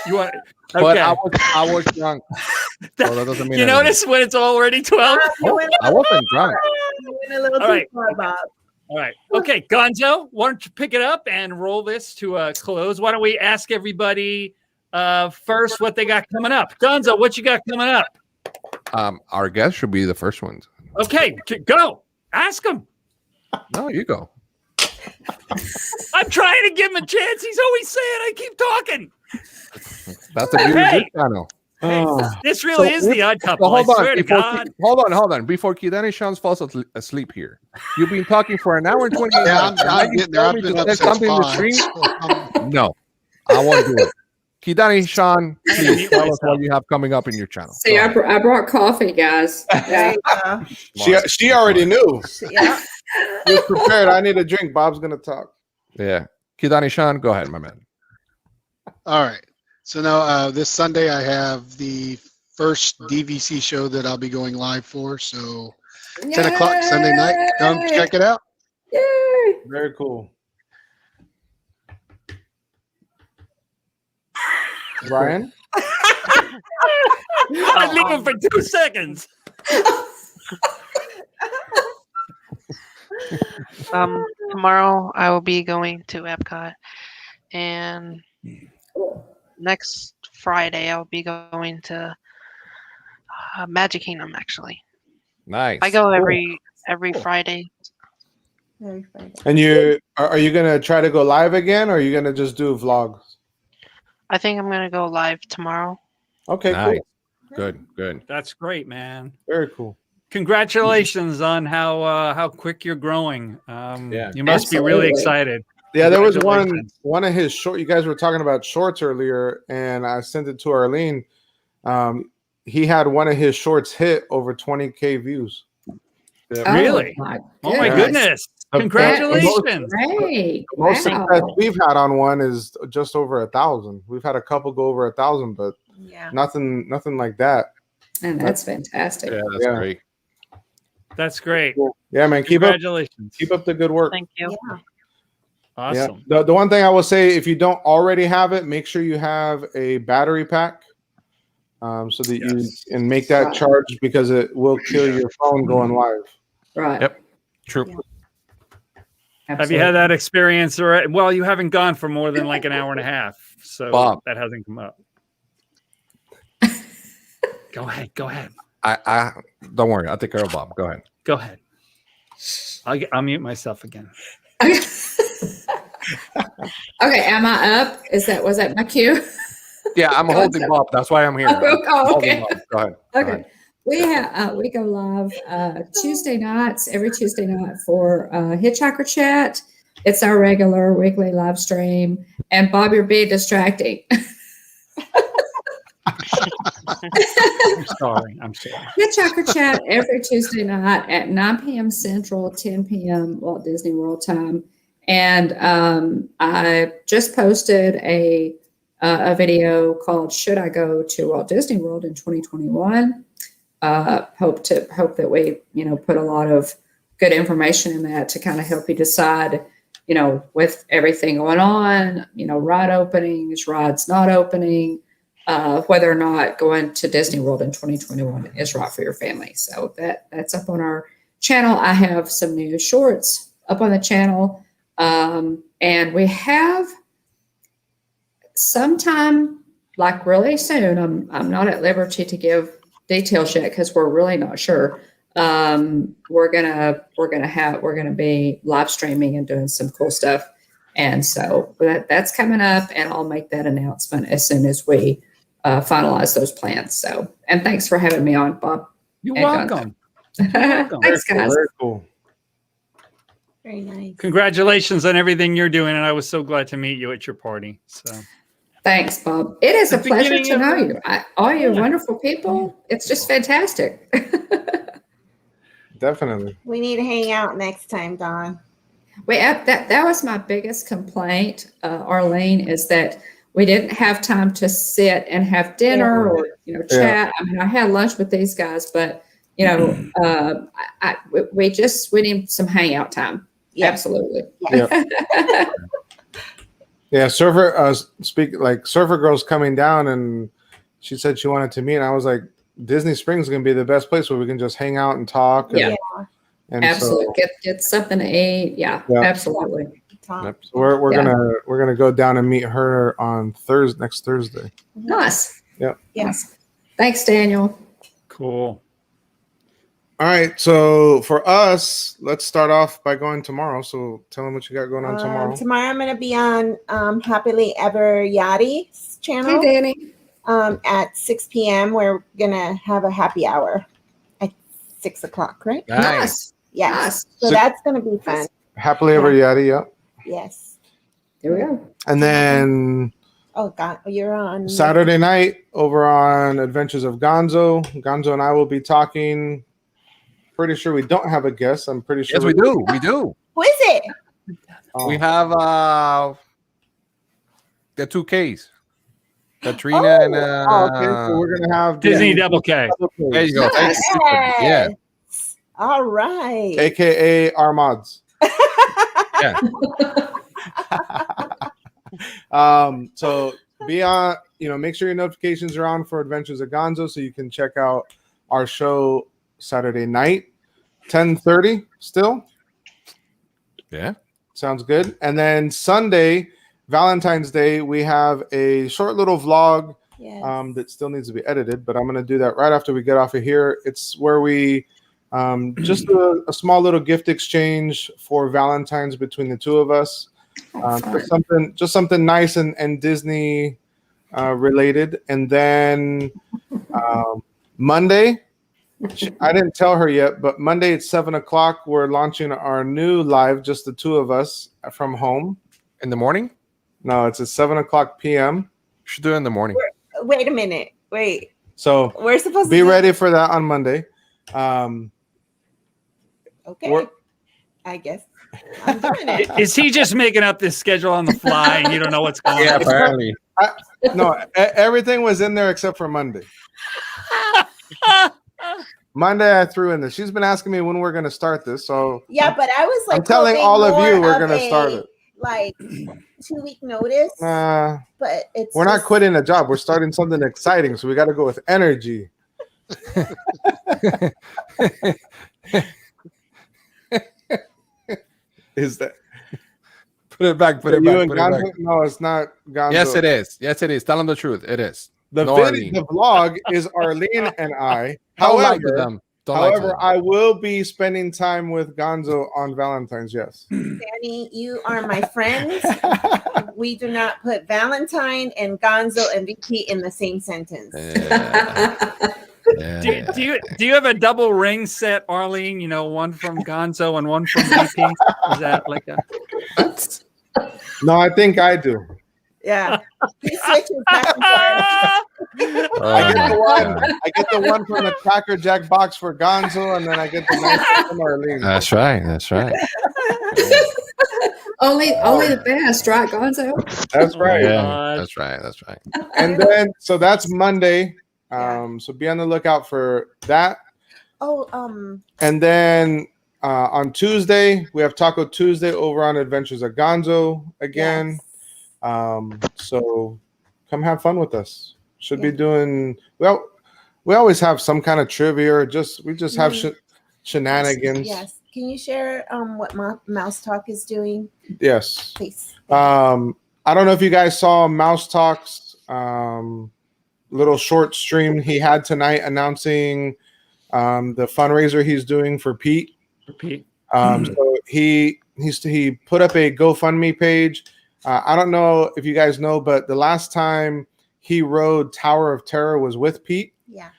S1: You want?
S2: But
S1: Okay.
S2: I was drunk. So that doesn't mean
S1: You
S2: anything.
S1: notice when it's already 12?
S2: I wasn't drunk.
S6: All
S1: right.
S6: Bob.
S1: All right. Okay, Gonzo, why don't you pick it up and roll this to a close? Why don't we ask everybody first what they got coming up? Gonzo, what you got coming up?
S2: Our guest should be the first ones.
S1: Okay, go. Ask him.
S2: No, you go.
S1: I'm trying to give him a chance. He's always saying I keep talking.
S2: That's the beauty of this channel.
S1: This really is the odd couple. I swear to God.
S2: Hold on. Before Kidani Sean falls asleep here, you've been talking for an hour and 28 minutes.
S3: I'm getting there. I've been up since
S2: something in the
S3: 5,
S2: stream?
S3: so
S2: No, I won't do it. Kidani Sean, please tell us what you have coming up in your channel.
S4: See, I brought coffee, guys. Yeah.
S8: She already knew.
S6: Yeah.
S8: She was prepared. I need a drink. Bob's gonna talk.
S2: Yeah, Kidani Sean, go ahead, my man.
S3: all right. So now this Sunday I have the first DVC show that I'll be going live for. So 10 o'clock Sunday night. Come check it out.
S4: Yay.
S8: Very cool. Brian?
S1: I'll leave him for 2 seconds.
S5: Tomorrow I will be going to Epcot, and next Friday I'll be going to Magic Kingdom. Actually,
S2: Nice.
S5: I go every Friday.
S6: Very Friday.
S8: And are you gonna try to go live again, or are you gonna just do vlogs?
S5: I think I'm gonna go live tomorrow.
S8: Okay,
S2: Nice.
S8: cool.
S2: Good.
S1: That's great, man.
S8: Very cool.
S1: Congratulations on how quick you're growing.
S2: Yeah.
S1: You must be really excited.
S8: Yeah, there was
S1: Congratulations.
S8: one of his short. You guys were talking about shorts earlier, and I sent it to Arlene. He had one of his shorts hit over 20K views.
S2: Yeah.
S1: Really? Oh my goodness. Congratulations.
S4: Great.
S8: The most success we've had on one is just over 1,000. We've had a couple go over 1,000, but nothing like that.
S4: And that's fantastic.
S2: Yeah, that's great.
S1: That's great.
S8: Cool. Yeah, man.
S1: Congratulations.
S8: Keep up the good work.
S5: Thank you.
S6: Yeah.
S1: Awesome.
S8: Yeah. The one thing I will say, if you don't already have it, make sure you have a battery pack, so that you can make that charge, because it will kill your phone going live.
S4: Right.
S2: Yep. True.
S6: Yeah.
S1: Have you had that experience? Or well, you haven't gone for more than like an hour and a half, so
S2: Bob.
S1: that hasn't come up. Go ahead.
S2: I don't worry. I'll take care of Bob. Go ahead.
S1: Go ahead. I'll mute myself again.
S4: Okay, am I up? Was that my cue?
S2: Yeah, I'm holding Bob. That's why I'm here.
S4: Oh, okay.
S2: Go ahead.
S4: Okay. We go live Tuesday nights, every Tuesday night for Hitchhiker Chat. It's our regular weekly live stream. And Bob, you're being distracting.
S1: I'm sorry.
S4: Hitchhiker Chat every Tuesday night at 9 p.m. Central, 10 p.m. Walt Disney World time. And I just posted a video called "Should I Go to Walt Disney World in 2021?" Hope that we put a lot of good information in that to kind of help you decide, with everything going on, ride openings, rides not opening, whether or not going to Disney World in 2021 is right for your family. So that's up on our channel. I have some new shorts up on the channel, and we have sometime like really soon. I'm not at liberty to give details yet because we're really not sure. We're gonna be live streaming and doing some cool stuff, and so that's coming up, and I'll make that announcement as soon as we finalize those plans. So, and thanks for having me on, Bob.
S1: You're welcome.
S4: Thanks, guys.
S8: Very cool.
S6: Very nice.
S1: Congratulations on everything you're doing, and I was so glad to meet you at your party. So,
S4: thanks, Bob. It is a pleasure to know you. All you wonderful people. It's just fantastic.
S8: Definitely.
S6: We need to hang out next time, Dawn.
S4: That was my biggest complaint, Arlene, is that we didn't have time to sit and have dinner or chat. I mean, I had lunch with these guys, but we need some hangout time. Yeah. Absolutely.
S8: Yeah. Surfer Girl's coming down, and she said she wanted to meet. And I was like, Disney Springs is gonna be the best place where we can just hang out and talk. And
S4: absolutely. So, get something to eat. Yeah. Absolutely.
S8: Yep. So we're gonna go down and meet her on next Thursday.
S4: Nice.
S8: Yep.
S4: Yes. Thanks, Daniel.
S1: Cool.
S8: All right. So for us, let's start off by going tomorrow. So tell them what you got going on tomorrow.
S6: Tomorrow I'm gonna be on Happily Ever Yachty's channel.
S4: Hey, Danny.
S6: At 6 p.m. We're gonna have a happy hour at 6 o'clock, right?
S4: Nice.
S6: Yes.
S4: Nice.
S6: So that's gonna be fun.
S8: Happily Ever Yachty. Yep.
S6: Yes.
S4: There we go.
S8: And then
S6: you're on
S8: Saturday night over on Adventures of Gonzo. Gonzo and I will be talking. Pretty sure we don't have a guest. I'm pretty sure.
S2: Yes, we do. We do.
S6: Who is it?
S2: We have the 2Ks. Katrina and
S8: okay. So we're gonna have
S1: Disney Double K.
S2: There you go.
S6: Yes.
S2: Yeah.
S6: All right.
S8: AKA our mods.
S2: Yeah.
S8: So be on, make sure your notifications are on for Adventures of Gonzo so you can check out our show Saturday night, 10:30 still.
S2: Yeah.
S8: Sounds good. And then Sunday, Valentine's Day, we have a short little vlog that still needs to be edited, but I'm going to do that right after we get off of here. It's where we just a small little gift exchange for Valentine's between the two of us. Just something nice and Disney related. And then Monday, I didn't tell her yet, but Monday at 7:00, we're launching our new live, just the two of us from home.
S2: In the morning?
S8: No, it's at 7:00 p.m.
S2: Should do it in the morning.
S6: Wait a minute. Wait.
S8: So
S6: we're supposed to
S8: be ready for that on Monday.
S6: Okay. I guess I'm doing it.
S1: Is he just making up this schedule on the fly and you don't know what's going on?
S2: Yeah, apparently.
S8: No, everything was in there except for Monday. Monday I threw in this. She's been asking me when we're going to start this. So
S6: yeah, but I was like,
S8: I'm telling all of you we're going to start it.
S6: Like 2-week notice. But
S8: we're not quitting a job. We're starting something exciting. So we got to go with energy. Is that?
S2: Put it back. Put it back. Put it back.
S8: No, it's not Gonzo.
S2: Yes, it is. Yes, it is. Tell them the truth. It is.
S8: The vlog is Arlene and I. However, I will be spending time with Gonzo on Valentine's. Yes.
S6: Danny, you are my friend. We do not put Valentine and Gonzo and VP in the same sentence.
S1: Do you have a double ring set, Arlene? You know, one from Gonzo and one from VP? Is that like a?
S8: No, I think I do.
S6: Yeah. He switches back and forth.
S8: I get the one from the Cracker Jack box for Gonzo, and then I get the nice one from Arlene.
S2: That's right. That's right.
S4: only the best, right, Gonzo?
S8: That's right.
S2: That's right. That's right.
S8: And then, so that's Monday. So be on the lookout for that. And then on Tuesday, we have Taco Tuesday over on Adventures of Gonzo again. Yes. So come have fun with us. Should be doing well. We always have some kind of trivia, or we just have shenanigans.
S6: Yes. Can you share what Mouse Talk is doing?
S8: Yes.
S6: Please.
S8: I don't know if you guys saw Mouse Talk's little short stream he had tonight announcing the fundraiser he's doing for Pete. So he put up a GoFundMe page. I don't know if you guys know, but the last time he rode Tower of Terror was with Pete.
S6: Yeah.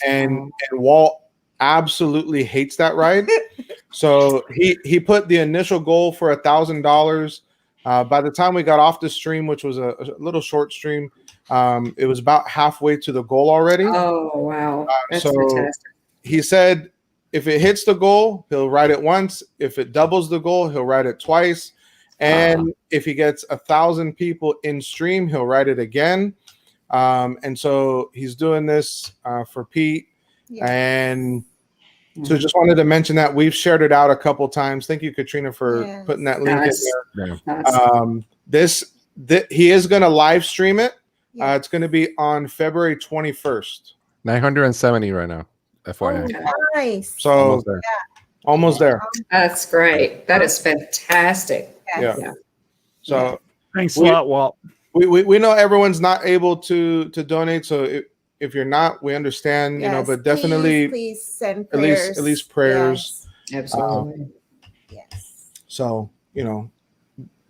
S8: And Walt absolutely hates that ride. So he put the initial goal for $1,000. By the time we got off the stream, which was a little short stream, it was about halfway to the goal already.
S4: Oh, wow. That's
S8: so
S4: fantastic.
S8: He said if it hits the goal, he'll ride it once. If it doubles the goal, he'll ride it twice. And if he gets 1,000 people in stream, he'll write it again. And so he's doing this for Pete. Yeah. And so just wanted to mention that we've shared it out a couple times. Thank you, Katrina, for putting that link in there. He is going to live stream it. Yeah. It's going to be on February 21st.
S2: 970 right now. FYI.
S6: Oh, nice.
S8: So almost there.
S4: That's great. That is fantastic.
S8: Yeah. So
S1: thanks a lot, Walt.
S8: We know everyone's not able to donate, so if you're not, we understand, but definitely
S6: please send prayers.
S8: At least prayers.
S4: Yes. Absolutely.
S8: Yes. So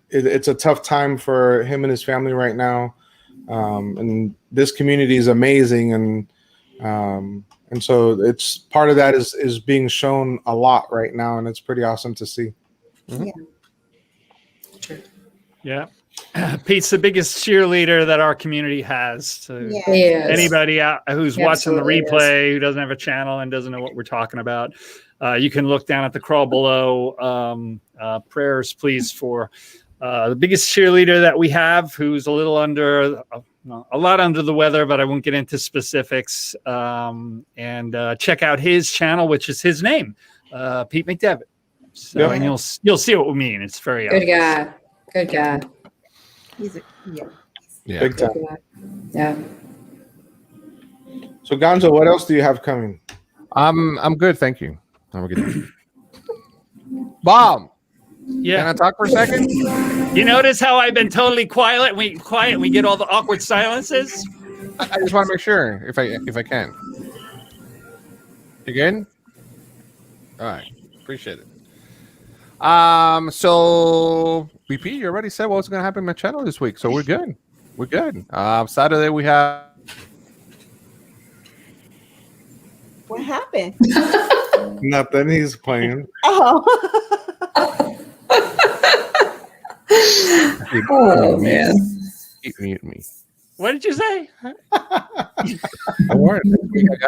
S8: it's a tough time for him and his family right now, and this community is amazing, and so it's part of that is being shown a lot right now, and it's pretty awesome to see.
S6: Mm-hmm.
S1: Yeah. Pete's the biggest cheerleader that our community has. So anybody who's watching the replay who doesn't have a channel and doesn't know what we're talking about, you can look down at the crawl below. Prayers, please, for the biggest cheerleader that we have, who's a lot under the weather, but I won't get into specifics. And check out his channel, which is his name, Pete McDevitt. So and you'll see what we mean. It's very
S4: good guy. Good guy.
S6: He's
S8: big time.
S4: Yeah.
S8: So Gonzo, what else do you have coming?
S2: I'm good, thank you. Have a good day. Bob,
S1: Yeah.
S2: Can I talk for a second?
S1: You notice how I've been totally quiet? We get all the awkward silences.
S2: I just want to make sure if I can. You good? All right. Appreciate it. So BP, you already said what was going to happen in my channel this week, so we're good. We're good. Saturday we have.
S6: What happened?
S8: Nothing. He's playing.
S6: Oh.
S4: Oh man.
S2: Keep muting me.
S1: What did you say?
S2: Don't worry.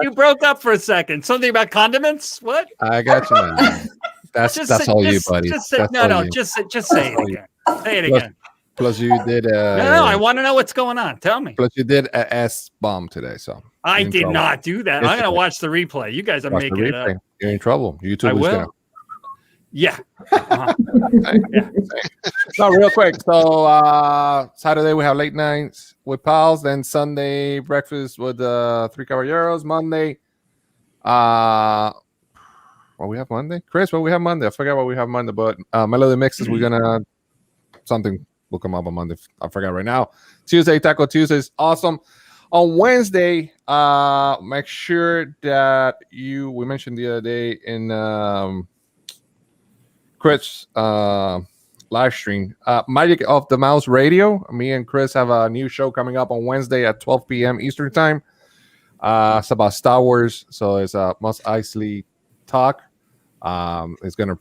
S1: You broke up for a second. Something about condiments? What?
S2: I got you, man. That's all you, buddy.
S1: Just say,
S2: That's
S1: no,
S2: all
S1: no.
S2: you.
S1: Just say it again. Say it
S2: Plus-
S1: again.
S2: Plus, you did.
S1: No, I want to know what's going on. Tell me.
S2: Plus, you did a S bomb today, so
S1: I
S2: you're in
S1: did
S2: trouble.
S1: not do that.
S2: Yes,
S1: I'm
S2: you
S1: going to
S2: did.
S1: watch the replay. You guys are
S2: Watch the
S1: making it up.
S2: replay. You're in trouble. YouTube
S1: I
S2: is
S1: will.
S2: gonna.
S1: Yeah. Uh-huh.
S2: No, real quick. So Saturday we have late nights with pals. Then Sunday breakfast with Three Caballeros. Monday, what we have Monday, Chris? What we have Monday? I forgot what we have Monday, but Melody Mixes. We're gonna something will come up on Monday. I forgot right now. Tuesday, Taco Tuesday is awesome. On Wednesday, make sure that we mentioned the other day in Chris live stream, Magic of the Mouse Radio. Me and Chris have a new show coming up on Wednesday at 12 p.m. Eastern time. It's about Star Wars, so it's a Mos Eisley talk. It's gonna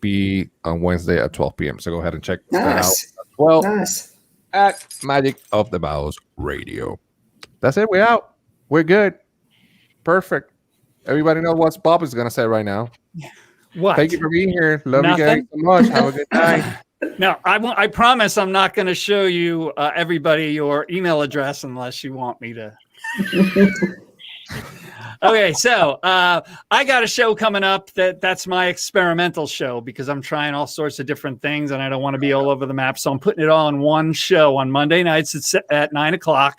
S2: be on Wednesday at 12 p.m. So go ahead and check that out. Well, at Magic of the Mouse Radio. That's it. We're out. We're good. Perfect. Everybody knows what Bob is gonna say right now.
S1: What?
S2: Thank you for being here. Love
S1: Nothing?
S2: you guys so much. Have a good night.
S1: No, I promise I'm not going to show you everybody your email address unless you want me to. Okay, so I got a show coming up that's my experimental show because I'm trying all sorts of different things and I don't want to be all over the map. So I'm putting it all in one show on Monday nights at 9:00.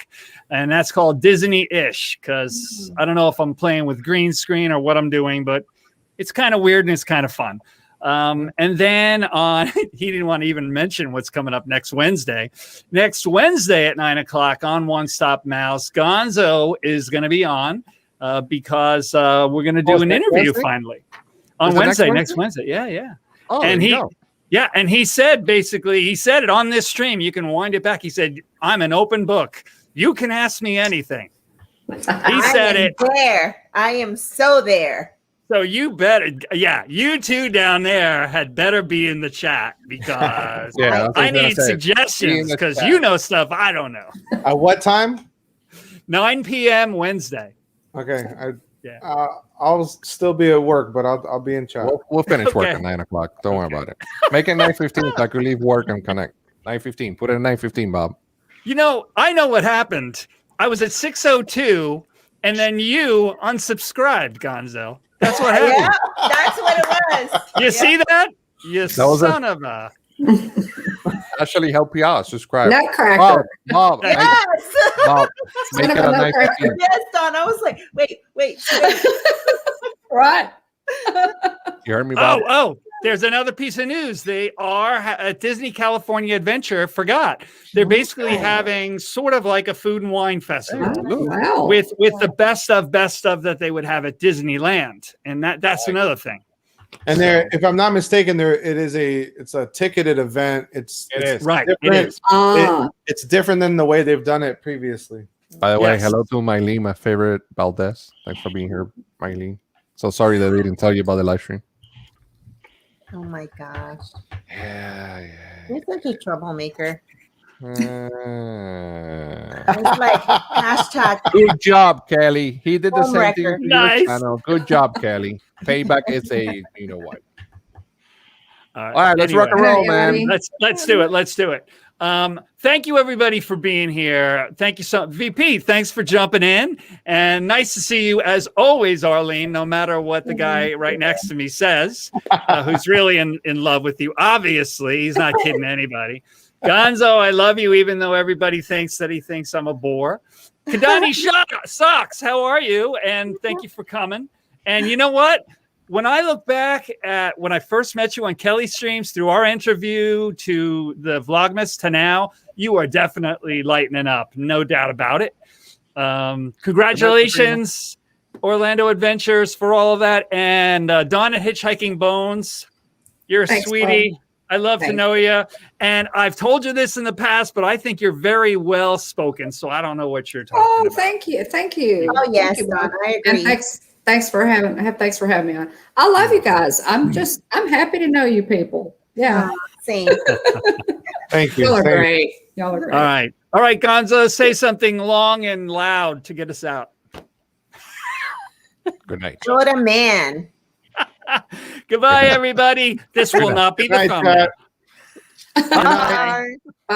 S1: And that's called Disney-ish because I don't know if I'm playing with green screen or what I'm doing, but it's kind of weird and it's kind of fun. And then he didn't want to even mention what's coming up next Wednesday. Next Wednesday at 9:00 on One Stop Mouse, Gonzo is going to be on because we're going to do an interview finally on Wednesday, next Wednesday. Yeah.
S2: Oh,
S1: and he said it on this stream. You can wind it back. He said, "I'm an open book. You can ask me anything." He said it.
S6: There, I am so there.
S1: So you better, you two down there had better be in the chat because I need suggestions because you know stuff I don't know.
S8: At what time?
S1: 9 p.m. Wednesday.
S8: Okay. I'll still be at work, but I'll be in chat.
S2: We'll finish work at 9:00. Don't worry about it. Make it 9:15 so I could leave work and connect. 9:15. Put it at 9:15, Bob.
S1: You know, I know what happened. I was at 6:02 and then you unsubscribed, Gonzo. That's what happened.
S6: Yeah, that's what it was.
S1: You see that? You son of a.
S2: Actually, help you out. Subscribe.
S4: Nutcracker.
S2: Bob.
S6: Yes.
S2: Bob, make it a 9:15.
S6: Yes, Don. I was like, wait.
S4: Right.
S2: You heard me, Bob?
S1: Oh, there's another piece of news. They are at Disney California Adventure. Forgot. They're basically having sort of like a food and wine festival with the best of that they would have at Disneyland, and that's another thing.
S8: And there, if I'm not mistaken, it's a ticketed event. It's
S1: right.
S8: Different.
S1: It is.
S8: It's different than the way they've done it previously.
S2: By the way, hello to Mylene, my favorite Valdez. Thanks for being here, Mylene. So sorry that we didn't tell you about the live stream.
S6: Oh my gosh.
S2: Yeah.
S6: You're such a troublemaker.
S2: It's
S6: like hashtag.
S2: Good job, Kelly. He did the same
S6: record.
S2: thing. To
S1: Nice.
S2: your channel. Good job, Kelly. Payback is you know what. All right, let's rock and roll, man.
S1: Let's do it. Let's do it. Thank you everybody for being here. Thank you VP. Thanks for jumping in, and nice to see you as always, Arlene. No matter what the guy right next to me says, who's really in love with you. Obviously, he's not kidding anybody. Gonzo, I love you, even though everybody thinks I'm a bore. Kadani Socks, how are you? And thank you for coming. And you know what? when I look back at when I first met you on Kelly streams, through our interview to the Vlogmas to now, you are definitely lightening up, no doubt about it. Congratulations, Orlando Adventures, for all of that. And Dawn at Hitchhiking Bones, you're a sweetie.
S4: Bob.
S1: I love to know you. And I've told you this in the past, but I think you're very well spoken. So I don't know what you're talking about.
S4: Thank you. Thank you.
S6: Oh, yes,
S4: Thank you,
S6: Dawn,
S4: Bob.
S6: I agree.
S4: And thanks for having me on. I love you guys. I'm happy to know you people. Yeah.
S6: Same.
S8: Thank you.
S4: Y'all are
S8: Thank you.
S4: great. Y'all are great.
S1: All right, Gonzo, say something long and loud to get us out.
S2: Good night.
S6: What a man.
S1: Goodbye, everybody. This will not be the
S8: Night,
S1: thumbnail.
S8: Scott.
S6: Bye.
S4: Bye.